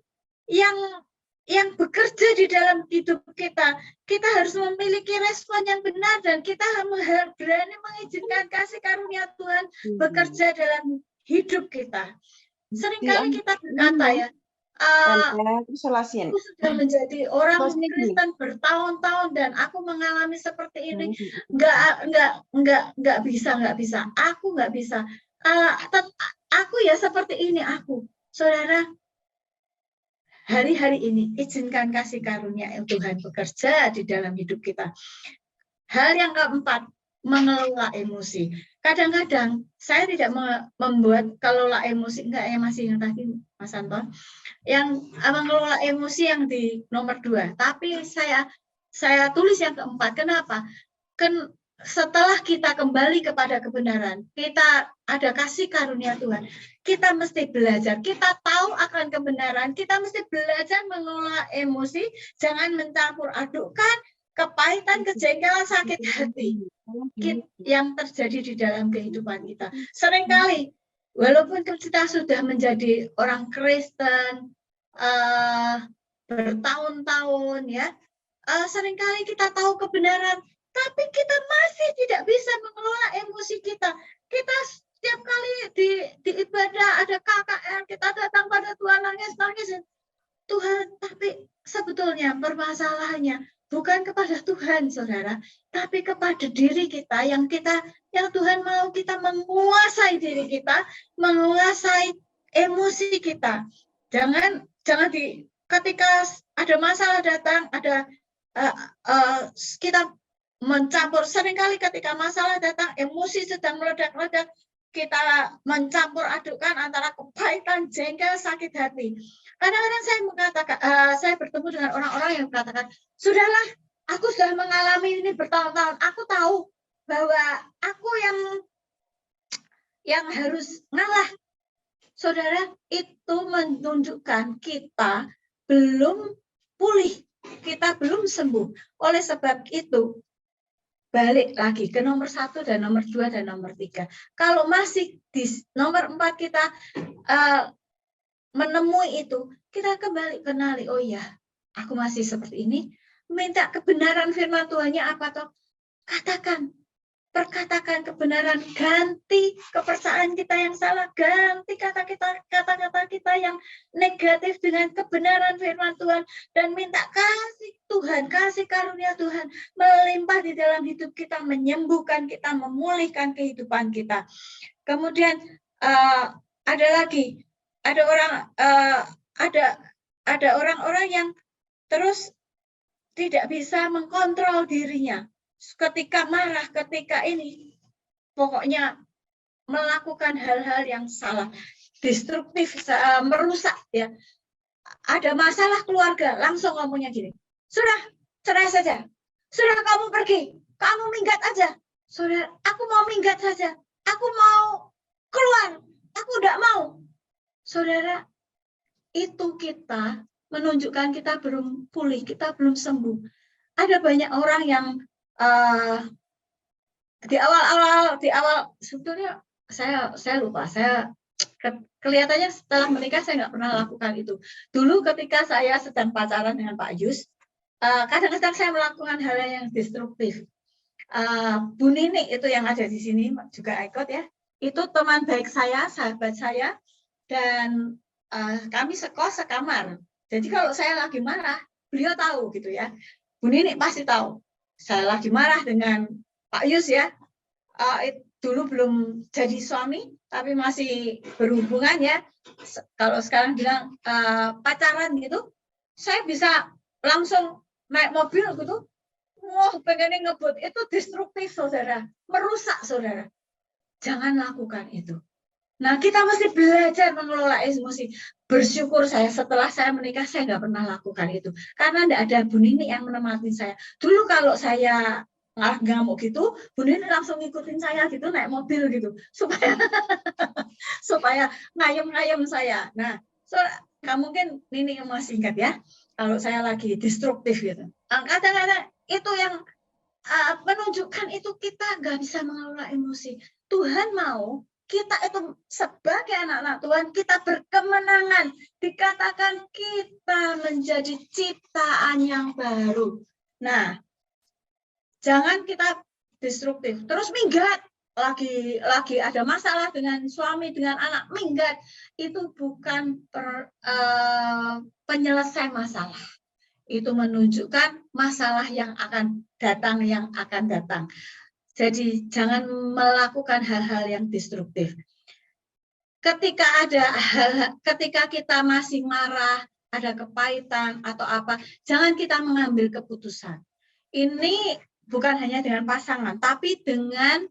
yang bekerja di dalam hidup kita. Kita harus memiliki respon yang benar dan kita harus berani mengizinkan kasih karunia Tuhan bekerja dalam hidup kita. Seringkali kita berkata ya, aku sudah menjadi orang Kristen bertahun-tahun dan aku mengalami seperti ini. Enggak bisa. Aku enggak bisa. Aku ya seperti ini aku. Saudara, hari-hari ini izinkan kasih karunia Tuhan bekerja di dalam hidup kita. Hal yang keempat, mengelola emosi. Kadang-kadang saya tidak membuat kelola emosi, enggak ya, masih yang tadi Mas Anton, yang mengelola emosi yang di nomor 2. Tapi saya tulis yang keempat. Kenapa? setelah kita kembali kepada kebenaran, kita ada kasih karunia Tuhan, kita mesti belajar, kita tahu akan kebenaran, kita mesti belajar mengelola emosi, jangan mencampur adukkan kepahitan, kejengkelan, sakit hati yang terjadi di dalam kehidupan kita. Seringkali, walaupun kita sudah menjadi orang Kristen bertahun-tahun, ya, seringkali kita tahu kebenaran, tapi kita masih tidak bisa mengelola emosi kita. Kita setiap kali di ibadah ada KKR, kita datang pada Tuhan nangis-nangis. Tuhan, tapi sebetulnya permasalahannya bukan kepada Tuhan, saudara, tapi kepada diri kita yang Tuhan mau kita menguasai diri kita, menguasai emosi kita. Jangan ketika ada masalah datang, kita mencampur. Seringkali ketika masalah datang, emosi sedang meledak-ledak, kita mencampur adukkan antara kepahitan, jengkel, sakit hati. Kadang-kadang saya bertemu dengan orang-orang yang mengatakan, sudahlah, aku sudah mengalami ini bertahun-tahun, aku tahu bahwa aku yang harus ngalah. Saudara, itu menunjukkan kita belum pulih, kita belum sembuh. Oleh sebab itu, balik lagi ke nomor 1 dan nomor 2 dan nomor 3. Kalau masih di nomor 4 kita menemui itu, kita kembali kenali, oh ya, aku masih seperti ini, minta kebenaran firman Tuhannya apa toh? Perkatakan kebenaran, ganti kepercayaan kita yang salah, ganti kata-kata kita yang negatif dengan kebenaran firman Tuhan, dan minta kasih Tuhan, kasih karunia Tuhan melimpah di dalam hidup kita, menyembuhkan kita, memulihkan kehidupan kita. Kemudian ada lagi, ada orang-orang yang terus tidak bisa mengkontrol dirinya. Ketika marah, ketika ini, pokoknya melakukan hal-hal yang salah, destruktif, merusak, ya. Ada masalah keluarga, langsung ngomongnya gini, sudah, cerai saja, sudah kamu pergi, kamu minggat aja, sudah, aku mau minggat saja, aku mau keluar, aku tidak mau. Saudara, itu kita menunjukkan kita belum pulih, kita belum sembuh. Ada banyak orang yang di awal sebetulnya saya lupa, kelihatannya setelah menikah saya nggak pernah lakukan itu. Dulu ketika saya sedang pacaran dengan Pak Yus, kadang-kadang saya melakukan hal yang destruktif. Bu Nini itu yang ada di sini juga ikut, ya. Itu teman baik saya, sahabat saya, dan kami sekamar. Jadi kalau saya lagi marah, beliau tahu gitu, ya. Bu Nini pasti tahu. Saya lagi marah dengan Pak Yus, ya. Dulu belum jadi suami, tapi masih berhubungan, ya. Kalau sekarang bilang pacaran gitu, saya bisa langsung naik mobil gitu. Wah, pengen ngebut. Itu destruktif, saudara. Merusak, saudara. Jangan lakukan itu. Nah, kita mesti belajar mengelola emosi. Bersyukur saya setelah saya menikah, saya nggak pernah lakukan itu. Karena tidak ada Bu Nini yang menemani saya. Dulu kalau saya ngamuk gitu, Bu Nini langsung ngikutin saya gitu, naik mobil gitu. Supaya ngayem-ngayem saya. Nah, mungkin Nini masih ingat, ya, kalau saya lagi destruktif gitu. Kadang-kadang itu yang menunjukkan itu kita nggak bisa mengelola emosi. Tuhan mau kita itu sebagai anak-anak Tuhan, kita berkemenangan. Dikatakan kita menjadi ciptaan yang baru. Nah, jangan kita destruktif. Terus minggat. Lagi ada masalah dengan suami, dengan anak, minggat. Itu bukan penyelesai masalah. Itu menunjukkan masalah yang akan datang. Jadi jangan melakukan hal-hal yang destruktif. Ketika kita masih marah, ada kepahitan atau apa, jangan kita mengambil keputusan. Ini bukan hanya dengan pasangan, tapi dengan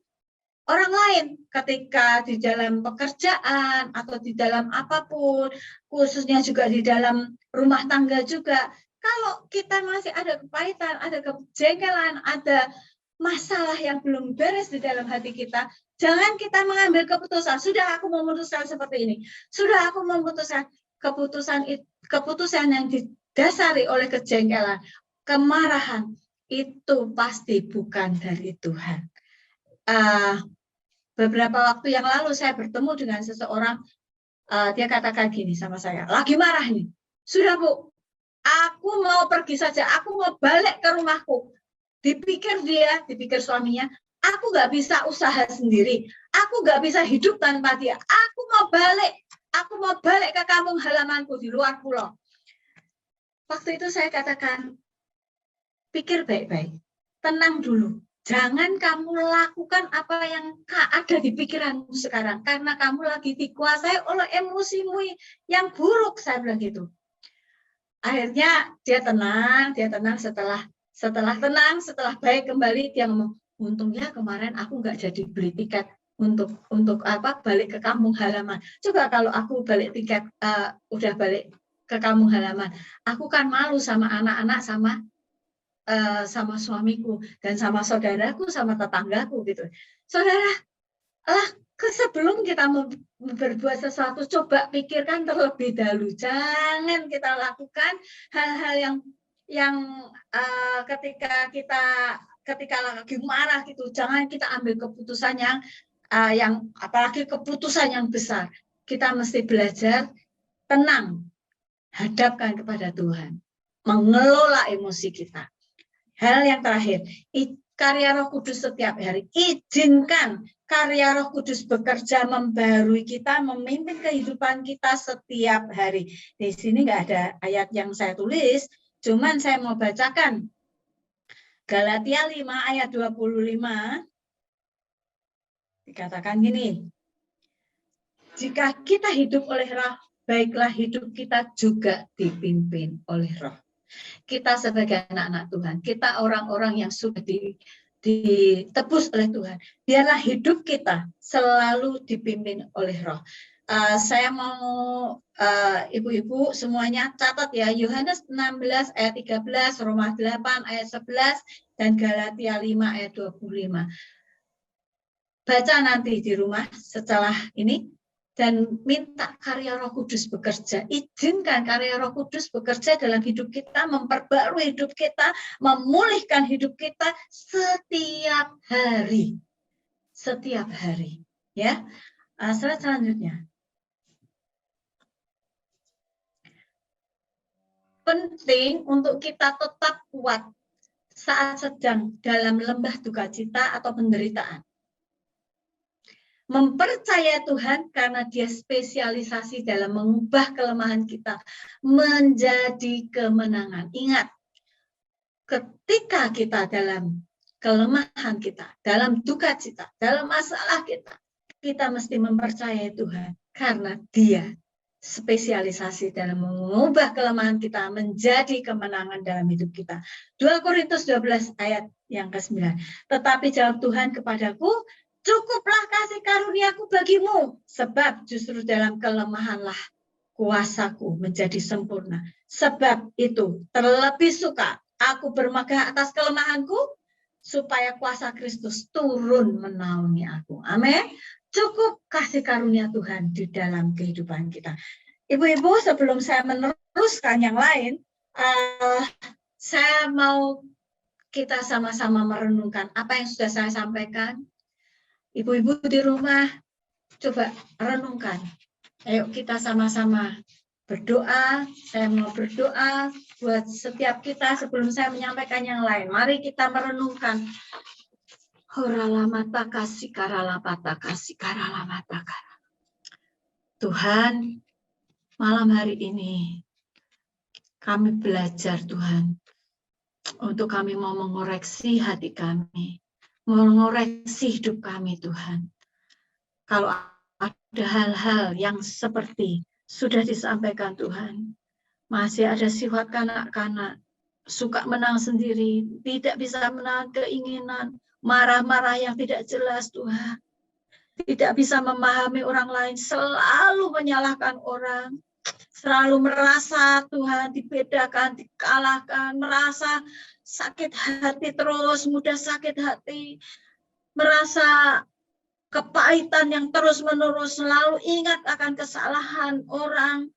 orang lain. Ketika di dalam pekerjaan atau di dalam apapun, khususnya juga di dalam rumah tangga juga, kalau kita masih ada kepahitan, ada kejengkelan, ada masalah yang belum beres di dalam hati kita, jangan kita mengambil keputusan, sudah aku memutuskan seperti ini, sudah aku memutuskan keputusan yang didasari oleh kejengkelan, kemarahan, itu pasti bukan dari Tuhan. Beberapa waktu yang lalu saya bertemu dengan seseorang, dia katakan gini sama saya, lagi marah nih, sudah Bu, aku mau pergi saja, aku mau balik ke rumahku. Dipikir suaminya, aku nggak bisa usaha sendiri, aku nggak bisa hidup tanpa dia, aku mau balik ke kampung halamanku di luar pulau. Waktu itu saya katakan, pikir baik-baik, tenang dulu. Jangan kamu lakukan apa yang ada di pikiranmu sekarang, karena kamu lagi dikuasai oleh emosimu yang buruk, saya bilang gitu. Akhirnya dia tenang setelah baik kembali, dia ngomong, untungnya kemarin aku nggak jadi beli tiket untuk balik ke kampung halaman. Coba kalau aku balik tiket, udah balik ke kampung halaman, aku kan malu sama anak-anak, sama suamiku dan sama saudaraku, sama tetanggaku gitu. Saudara, sebelum kita berbuat sesuatu, coba pikirkan terlebih dahulu. Jangan kita lakukan hal-hal yang ketika lagi marah gitu. Jangan kita ambil keputusan yang apalagi keputusan yang besar. Kita mesti belajar tenang, hadapkan kepada Tuhan, mengelola emosi kita. Hal yang terakhir, karya Roh Kudus setiap hari. Izinkan karya Roh Kudus bekerja membarui kita, memimpin kehidupan kita setiap hari. Di sini nggak ada ayat yang saya tulis, cuman saya mau bacakan. Galatia 5 ayat 25. Dikatakan gini, jika kita hidup oleh Roh, baiklah hidup kita juga dipimpin oleh Roh. Kita sebagai anak-anak Tuhan, kita orang-orang yang sudah ditebus oleh Tuhan, biarlah hidup kita selalu dipimpin oleh Roh. Saya mau ibu-ibu semuanya catat ya, Yohanes 16 ayat 13, Roma 8 ayat 11, dan Galatia 5 ayat 25. Baca nanti di rumah setelah ini, dan minta karya Roh Kudus bekerja. Izinkan karya Roh Kudus bekerja dalam hidup kita, memperbarui hidup kita, memulihkan hidup kita setiap hari. Setiap hari. Ya. Slide selanjutnya. Penting untuk kita tetap kuat saat sedang dalam lembah duka cita atau penderitaan. Mempercaya Tuhan karena dia spesialisasi dalam mengubah kelemahan kita menjadi kemenangan. Ingat, ketika kita dalam kelemahan kita, dalam duka cita, dalam masalah kita mesti mempercayai Tuhan karena dia spesialisasi dalam mengubah kelemahan kita menjadi kemenangan dalam hidup kita. 2 Korintus 12 ayat yang ke-9. Tetapi jawab Tuhan kepadaku, cukuplah kasih karuniaku bagimu, sebab justru dalam kelemahanlah kuasaku menjadi sempurna. Sebab itu terlebih suka aku bermegah atas kelemahanku, supaya kuasa Kristus turun menaungi aku. Amin. Cukup kasih karunia Tuhan di dalam kehidupan kita. Ibu-ibu, sebelum saya meneruskan yang lain, saya mau kita sama-sama merenungkan apa yang sudah saya sampaikan. Ibu-ibu di rumah, coba renungkan. Ayo kita sama-sama berdoa. Saya mau berdoa buat setiap kita sebelum saya menyampaikan yang lain. Mari kita merenungkan. Tuhan, malam hari ini kami belajar Tuhan, untuk kami mau mengoreksi hati kami, mengoreksi hidup kami Tuhan. Kalau ada hal-hal yang seperti sudah disampaikan Tuhan, masih ada sifat kanak-kanak, suka menang sendiri, tidak bisa menahan keinginan, marah-marah yang tidak jelas Tuhan, tidak bisa memahami orang lain, selalu menyalahkan orang, selalu merasa Tuhan dibedakan, dikalahkan, merasa sakit hati terus, mudah sakit hati, merasa kepahitan yang terus-menerus, selalu ingat akan kesalahan orang,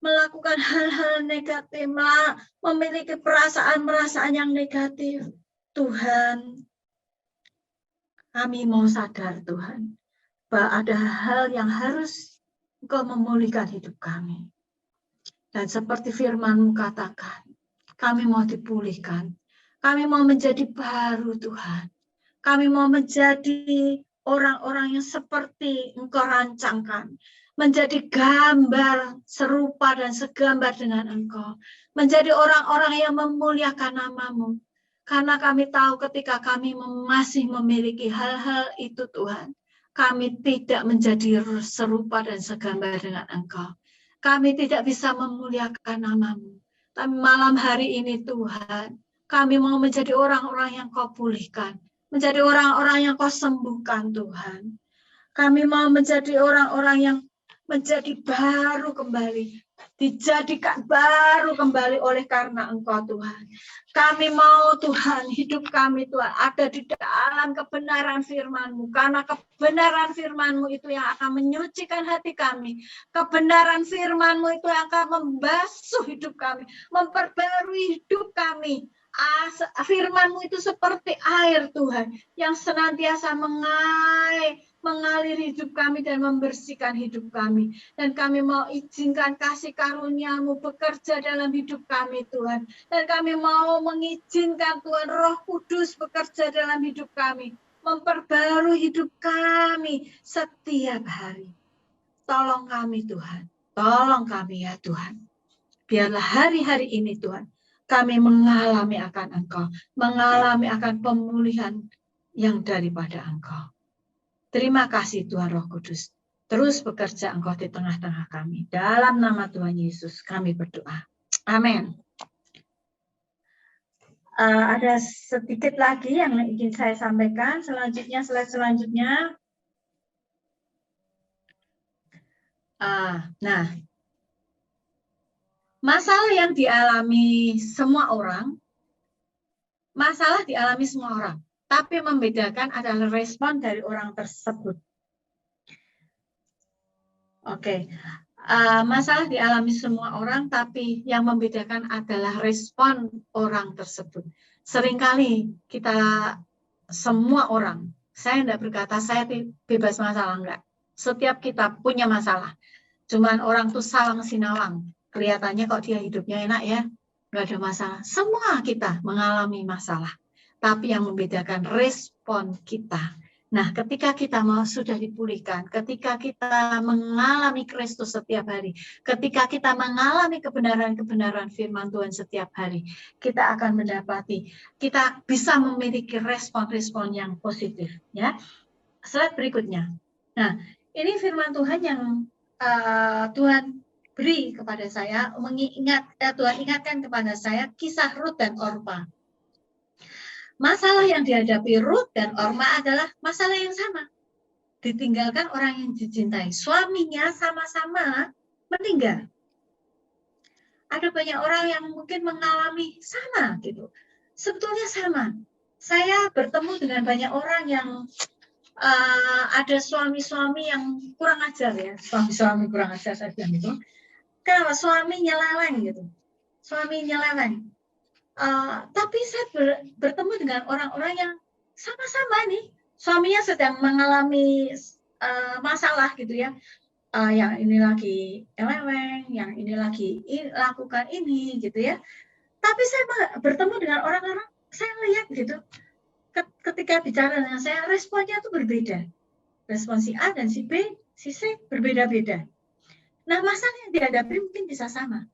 melakukan hal-hal negatif, memiliki perasaan-perasaan yang negatif. Tuhan, kami mau sadar Tuhan, bahwa ada hal yang harus Engkau memulihkan hidup kami. Dan seperti firman-Mu katakan, kami mau dipulihkan. Kami mau menjadi baru Tuhan. Kami mau menjadi orang-orang yang seperti Engkau rancangkan. Menjadi gambar serupa dan segambar dengan Engkau. Menjadi orang-orang yang memuliakan nama-Mu. Karena kami tahu ketika kami masih memiliki hal-hal itu Tuhan, kami tidak menjadi serupa dan segambar dengan Engkau. Kami tidak bisa memuliakan nama-Mu. Tapi malam hari ini Tuhan, kami mau menjadi orang-orang yang Kau pulihkan. Menjadi orang-orang yang Kau sembuhkan Tuhan. Kami mau menjadi orang-orang yang menjadi baru kembali. Dijadikan baru kembali oleh karena Engkau Tuhan. Kami mau Tuhan, hidup kami Tuhan ada di dalam kebenaran firman-Mu. Karena kebenaran firman-Mu itu yang akan menyucikan hati kami. Kebenaran firman-Mu itu yang akan membasuh hidup kami. Memperbarui hidup kami. Firman-Mu itu seperti air Tuhan. Yang senantiasa mengalir hidup kami dan membersihkan hidup kami. Dan kami mau izinkan kasih karunia-Mu bekerja dalam hidup kami Tuhan. Dan kami mau mengizinkan Tuhan Roh Kudus bekerja dalam hidup kami. Memperbarui hidup kami setiap hari. Tolong kami Tuhan. Tolong kami ya Tuhan. Biarlah hari-hari ini Tuhan, kami mengalami akan Engkau. Mengalami akan pemulihan yang daripada Engkau. Terima kasih Tuhan Roh Kudus. Terus bekerja Engkau di tengah-tengah kami. Dalam nama Tuhan Yesus kami berdoa. Amin. Ada sedikit lagi yang ingin saya sampaikan. Selanjutnya, slide selanjutnya. Nah, masalah yang dialami semua orang, masalah dialami semua orang. Tapi membedakan adalah respon dari orang tersebut. Oke, masalah dialami semua orang, tapi yang membedakan adalah respon orang tersebut. Seringkali kita semua orang, saya tidak berkata saya bebas masalah, enggak. Setiap kita punya masalah. Cuman orang tuh salang sinawang. Kelihatannya kok dia hidupnya enak ya, enggak ada masalah. Semua kita mengalami masalah. Tapi yang membedakan respon kita. Nah, ketika kita sudah dipulihkan, ketika kita mengalami Kristus setiap hari, ketika kita mengalami kebenaran-kebenaran firman Tuhan setiap hari, kita akan mendapati, kita bisa memiliki respon-respon yang positif. Ya, slide berikutnya. Nah, ini firman Tuhan yang Tuhan beri kepada saya, Tuhan ingatkan kepada saya kisah Rut dan Orpa. Masalah yang dihadapi Rut dan Orpa adalah masalah yang sama. Ditinggalkan orang yang dicintai. Suaminya sama-sama meninggal. Ada banyak orang yang mungkin mengalami sama gitu. Sebetulnya sama. Saya bertemu dengan banyak orang yang ada suami-suami yang kurang ajar ya. Suami-suami kurang ajar saya bilang gitu. Kalau suami nyeleweng gitu. Suami nyeleweng. Tapi saya bertemu dengan orang-orang yang sama-sama nih, suaminya sedang mengalami masalah gitu ya, yang ini lagi eleweng, yang ini lagi lakukan ini gitu ya. Tapi saya bertemu dengan orang-orang, saya lihat gitu, ketika bicara dengan saya, responnya itu berbeda. Respon si A dan si B, si C berbeda-beda. Nah, masalah yang dihadapi mungkin bisa sama.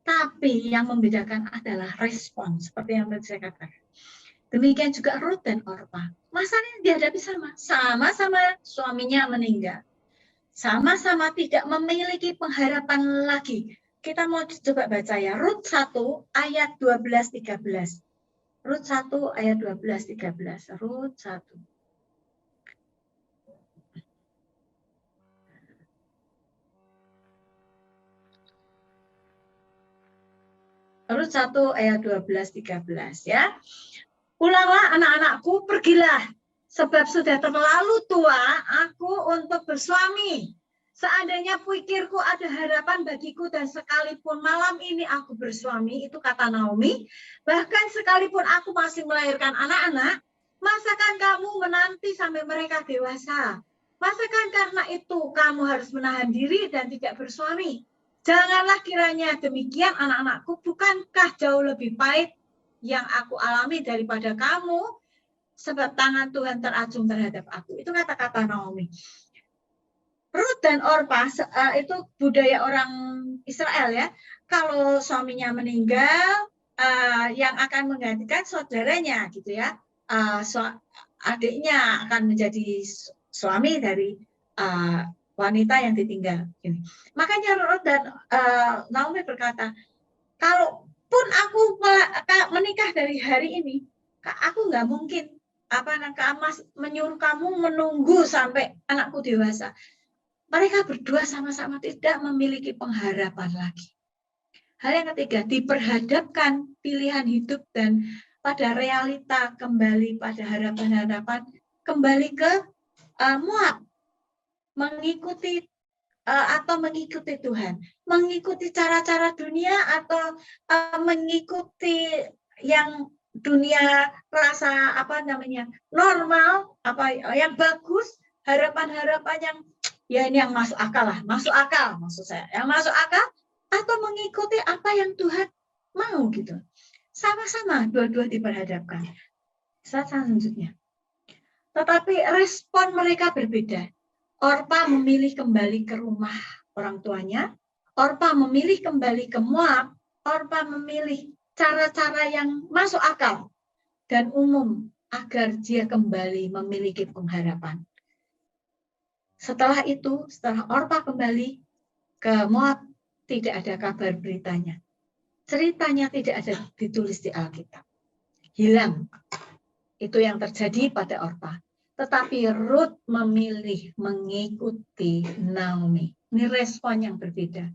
Tapi yang membedakan adalah respon, seperti yang tadi saya katakan. Demikian juga Rut dan Orpa. Masalah yang dihadapi sama. Sama-sama suaminya meninggal. Sama-sama tidak memiliki pengharapan lagi. Kita mau coba baca ya. Rut 1 ayat 12-13. Rut 1 ayat 12-13. Rut 1. Rut 1 ayat 12-13 ya. Pulanglah anak-anakku, pergilah, sebab sudah terlalu tua aku untuk bersuami. Seandainya pikirku ada harapan bagiku dan sekalipun malam ini aku bersuami, itu kata Naomi, bahkan sekalipun aku masih melahirkan anak-anak, masakan kamu menanti sampai mereka dewasa? Masakan karena itu kamu harus menahan diri dan tidak bersuami? Janganlah kiranya demikian anak-anakku, bukankah jauh lebih pahit yang aku alami daripada kamu, sebab tangan Tuhan teracung terhadap aku. Itu kata-kata Naomi. Rut dan Orpa itu budaya orang Israel ya. Kalau suaminya meninggal, yang akan menggantikan saudaranya gitu ya. Adiknya akan menjadi suami dari wanita yang ditinggal. Makanya Rut dan Naomi berkata, kalaupun aku menikah dari hari ini, aku nggak mungkin menyuruh kamu menunggu sampai anakku dewasa. Mereka berdua sama-sama tidak memiliki pengharapan lagi. Hal yang ketiga, diperhadapkan pilihan hidup dan pada realita kembali pada harapan-harapan, kembali ke Moab, mengikuti Tuhan, mengikuti cara-cara dunia atau mengikuti yang dunia rasa normal, yang bagus, harapan-harapan yang ya ini yang masuk akal lah, masuk akal maksud saya, yang masuk akal atau mengikuti apa yang Tuhan mau gitu. Sama-sama dua-dua diperhadapkan. Selanjutnya. Tetapi respon mereka berbeda. Orpa memilih kembali ke rumah orang tuanya, Orpa memilih kembali ke Moab, Orpa memilih cara-cara yang masuk akal dan umum agar dia kembali memiliki pengharapan. Setelah itu, setelah Orpa kembali ke Moab, tidak ada kabar beritanya. Ceritanya tidak ada ditulis di Alkitab. Hilang. Itu yang terjadi pada Orpa. Tetapi Rut memilih mengikuti Naomi. Ini respon yang berbeda.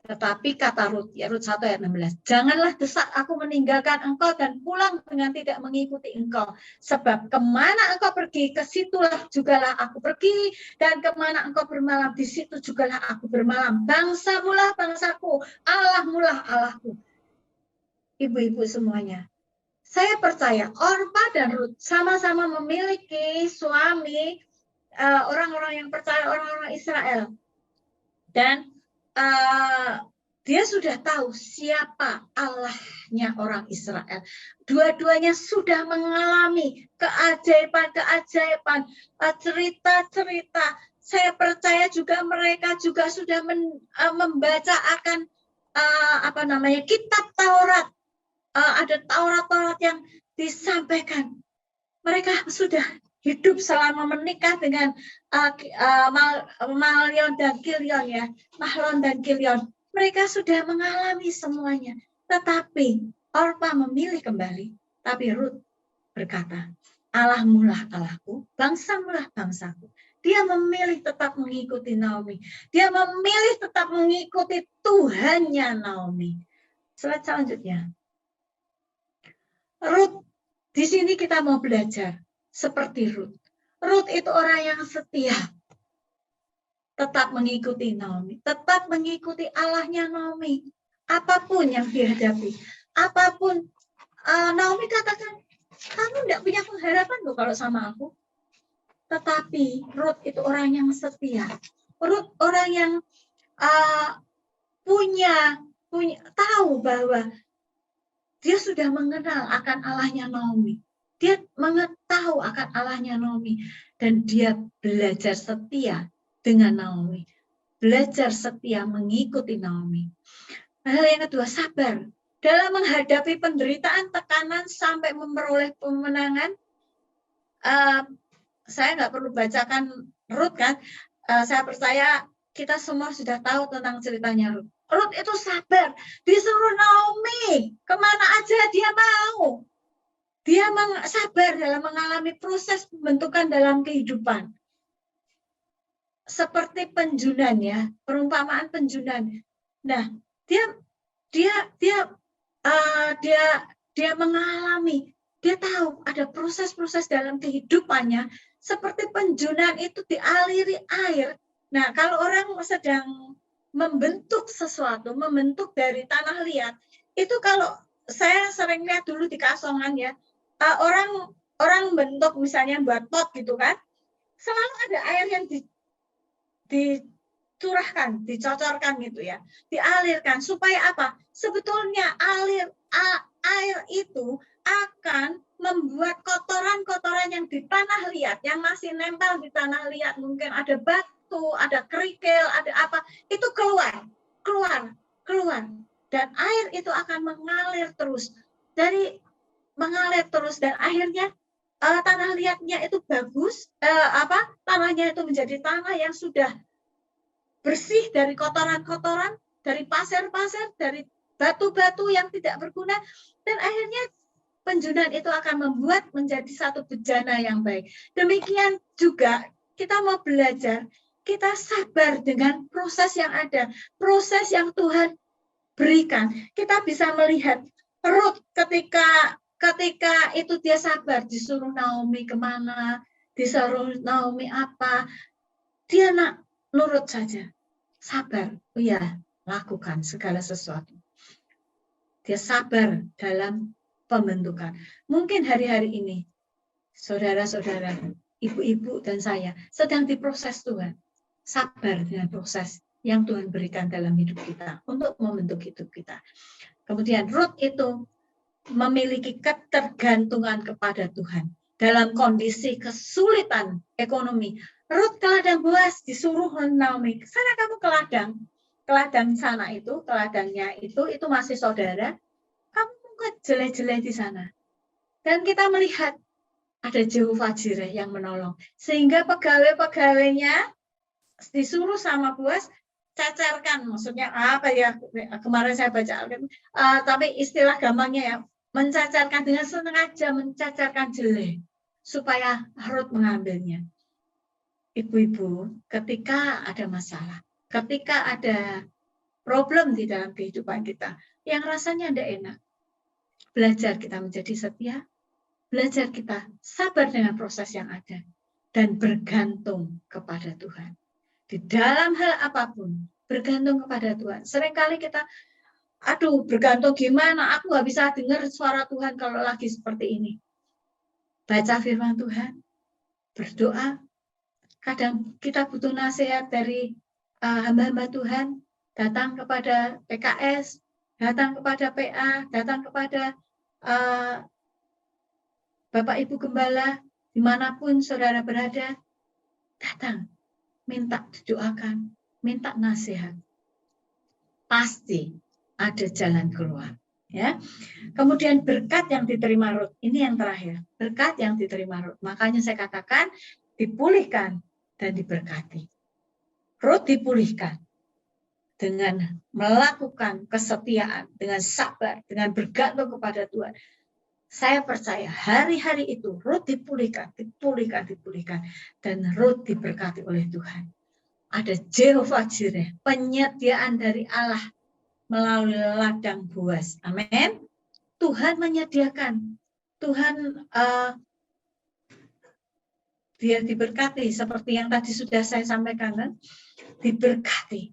Tetapi kata Rut, ya Rut 1 ayat 16, janganlah desak aku meninggalkan engkau dan pulang dengan tidak mengikuti engkau. Sebab kemana engkau pergi, ke situlah jugalah aku pergi. Dan kemana engkau bermalam, di situ jugalah aku bermalam. Bangsamulah bangsaku, Allahmulah Allahku. Ibu-ibu semuanya, saya percaya Orpa dan Rut sama-sama memiliki suami, orang-orang yang percaya, orang-orang Israel. Dan dia sudah tahu siapa Allahnya orang Israel. Dua-duanya sudah mengalami keajaiban-keajaiban, cerita-cerita. Saya percaya juga mereka juga sudah membaca akan kitab Taurat. Ada Taurat-Taurat yang disampaikan. Mereka sudah hidup selama menikah dengan Mahlon dan Kilion ya, Mahlon dan Kilion. Mereka sudah mengalami semuanya. Tetapi Orpa memilih kembali. Tapi Rut berkata, Allahmulah Allahku, bangsamulah bangsaku. Dia memilih tetap mengikuti Naomi. Dia memilih tetap mengikuti Tuhannya Naomi. Slide selanjutnya. Rut, di sini kita mau belajar seperti Rut. Rut itu orang yang setia. Tetap mengikuti Naomi. Tetap mengikuti Allahnya Naomi. Apapun yang dihadapi. Apapun. Naomi katakan, kamu tidak punya pengharapan loh kalau sama aku. Tetapi Rut itu orang yang setia. Rut orang yang punya tahu bahwa dia sudah mengenal akan Allahnya Naomi. Dia mengetahui akan Allahnya Naomi. Dan dia belajar setia dengan Naomi. Belajar setia mengikuti Naomi. Hal yang kedua, sabar. Dalam menghadapi penderitaan, tekanan, sampai memperoleh kemenangan. Saya nggak perlu bacakan Rut kan. Saya percaya kita semua sudah tahu tentang ceritanya Rut. Rut itu sabar, disuruh Naomi kemana aja dia mau. Dia sabar dalam mengalami proses pembentukan dalam kehidupan. Seperti penjunan ya, perumpamaan penjunan. Nah, dia dia mengalami, dia tahu ada proses-proses dalam kehidupannya seperti penjunan itu dialiri air. Nah, kalau orang sedang membentuk sesuatu, membentuk dari tanah liat, itu kalau saya sering lihat dulu di Kasongan ya, orang bentuk misalnya buat pot gitu kan, selalu ada air yang dicurahkan, dicocorkan gitu ya, dialirkan supaya apa? Sebetulnya air itu akan membuat kotoran-kotoran yang di tanah liat, yang masih nempel di tanah liat, mungkin ada batu, ada kerikil, ada apa, itu keluar. Dan air itu akan mengalir terus. Dan akhirnya tanah liatnya itu bagus, tanahnya itu menjadi tanah yang sudah bersih dari kotoran-kotoran, dari pasir-pasir, dari batu-batu yang tidak berguna, dan akhirnya penjunan itu akan membuat menjadi satu bejana yang baik. Demikian juga kita mau belajar, kita sabar dengan proses yang ada, proses yang Tuhan berikan. Kita bisa melihat Ruth ketika itu dia sabar, disuruh Naomi kemana, disuruh Naomi apa, dia nurut saja, sabar, iya, lakukan segala sesuatu. Dia sabar dalam pembentukan. Mungkin hari-hari ini, saudara-saudara, ibu-ibu dan saya sedang diproses Tuhan. Sabar dengan proses yang Tuhan berikan dalam hidup kita untuk membentuk hidup kita. Kemudian Ruth itu memiliki ketergantungan kepada Tuhan dalam kondisi kesulitan ekonomi. Ruth ke ladang Boaz, disuruh Naomi, sana kamu ke ladang sana itu, ke ladangnya itu masih saudara, kamu jele-jele di sana. Dan kita melihat ada Jehovah Jireh yang menolong, sehingga pegawai-pegawainya disuruh sama Boaz cacarkan, maksudnya apa ya, kemarin saya baca, tapi istilah gampangnya ya, mencacarkan dengan sengaja, mencacarkan jeleh supaya Ruth mengambilnya. Ibu-ibu, ketika ada masalah, ketika ada problem di dalam kehidupan kita yang rasanya tidak enak, belajar kita menjadi setia, belajar kita sabar dengan proses yang ada, dan bergantung kepada Tuhan. Di dalam hal apapun, bergantung kepada Tuhan. Seringkali kita, bergantung gimana, aku nggak bisa dengar suara Tuhan kalau lagi seperti ini. Baca firman Tuhan, berdoa. Kadang kita butuh nasihat dari hamba-hamba Tuhan, datang kepada PKS, datang kepada PA, datang kepada Bapak Ibu Gembala, dimanapun saudara berada, datang, minta didoakan, minta nasihat. Pasti ada jalan keluar. Ya. Kemudian berkat yang diterima Ruth, ini yang terakhir, berkat yang diterima Ruth. Makanya saya katakan dipulihkan dan diberkati. Ruth dipulihkan dengan melakukan kesetiaan, dengan sabar, dengan bergantung kepada Tuhan. Saya percaya hari-hari itu Ruth dipulihkan, dan Ruth diberkati oleh Tuhan. Ada Jehovah Jireh, penyediaan dari Allah melalui ladang Boaz. Amin. Tuhan menyediakan. Tuhan dia diberkati seperti yang tadi sudah saya sampaikan, kan? Diberkati.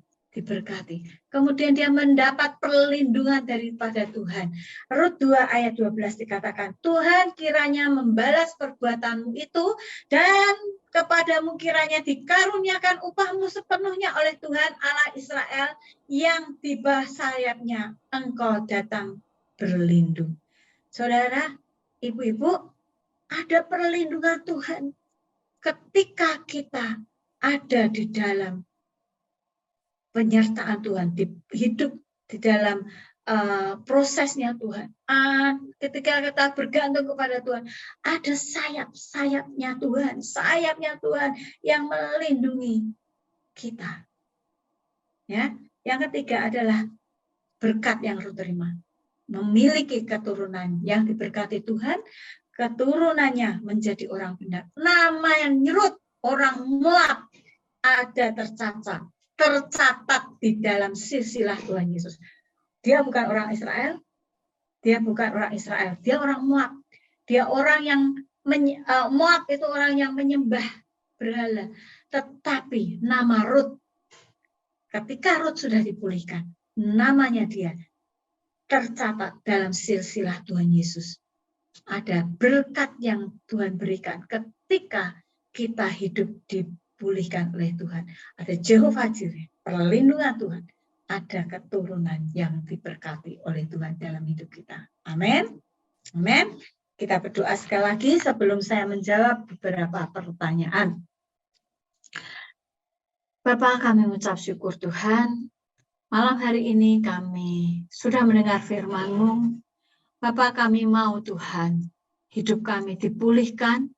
Kemudian dia mendapat perlindungan daripada Tuhan. Rut 2 ayat 12 dikatakan, Tuhan kiranya membalas perbuatanmu itu, dan kepadamu kiranya dikaruniakan upahmu sepenuhnya oleh Tuhan Allah Israel, yang di bawah sayapnya engkau datang berlindung. Saudara, ibu-ibu, ada perlindungan Tuhan ketika kita ada di dalam penyertaan Tuhan, di hidup di dalam prosesnya Tuhan. Ketika kita bergantung kepada Tuhan, ada sayapnya Tuhan yang melindungi kita. Ya, yang ketiga adalah berkat yang Ruth terima, memiliki keturunan yang diberkati Tuhan. Keturunannya menjadi orang benar. Nama yang Ruth, orang Moab, ada tercatat di dalam silsilah Tuhan Yesus. Dia bukan orang Israel, Dia bukan orang Israel, dia orang Moab. Dia orang yang Moab itu orang yang menyembah berhala. Tetapi nama Rut, ketika Rut sudah dipulihkan, namanya dia tercatat dalam silsilah Tuhan Yesus. Ada berkat yang Tuhan berikan ketika kita hidup dipulihkan oleh Tuhan. Ada Jehovah Jireh, perlindungan Tuhan. Ada keturunan yang diberkati oleh Tuhan dalam hidup kita. Amin. Amin. Kita berdoa sekali lagi sebelum saya menjawab beberapa pertanyaan. Bapa, kami mengucap syukur Tuhan. Malam hari ini kami sudah mendengar firman-Mu. Bapa, kami mau Tuhan, hidup kami dipulihkan,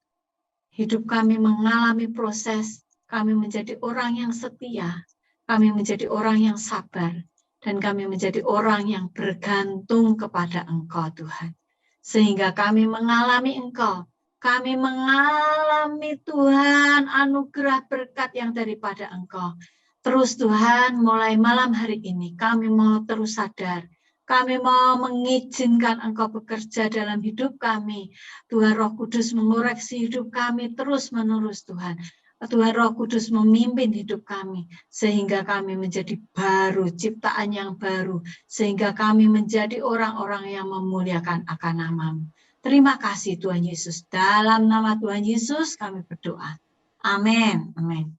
hidup kami mengalami proses, kami menjadi orang yang setia, kami menjadi orang yang sabar, dan kami menjadi orang yang bergantung kepada Engkau Tuhan. Sehingga kami mengalami Engkau, kami mengalami Tuhan anugerah berkat yang daripada Engkau. Terus Tuhan, mulai malam hari ini kami mau terus sadar, kami mau mengizinkan Engkau bekerja dalam hidup kami. Tuhan Roh Kudus mengoreksi hidup kami terus-menerus Tuhan. Tuhan Roh Kudus memimpin hidup kami. Sehingga kami menjadi baru, ciptaan yang baru. Sehingga kami menjadi orang-orang yang memuliakan akan nama-Mu. Terima kasih Tuhan Yesus. Dalam nama Tuhan Yesus kami berdoa. Amin. Amin.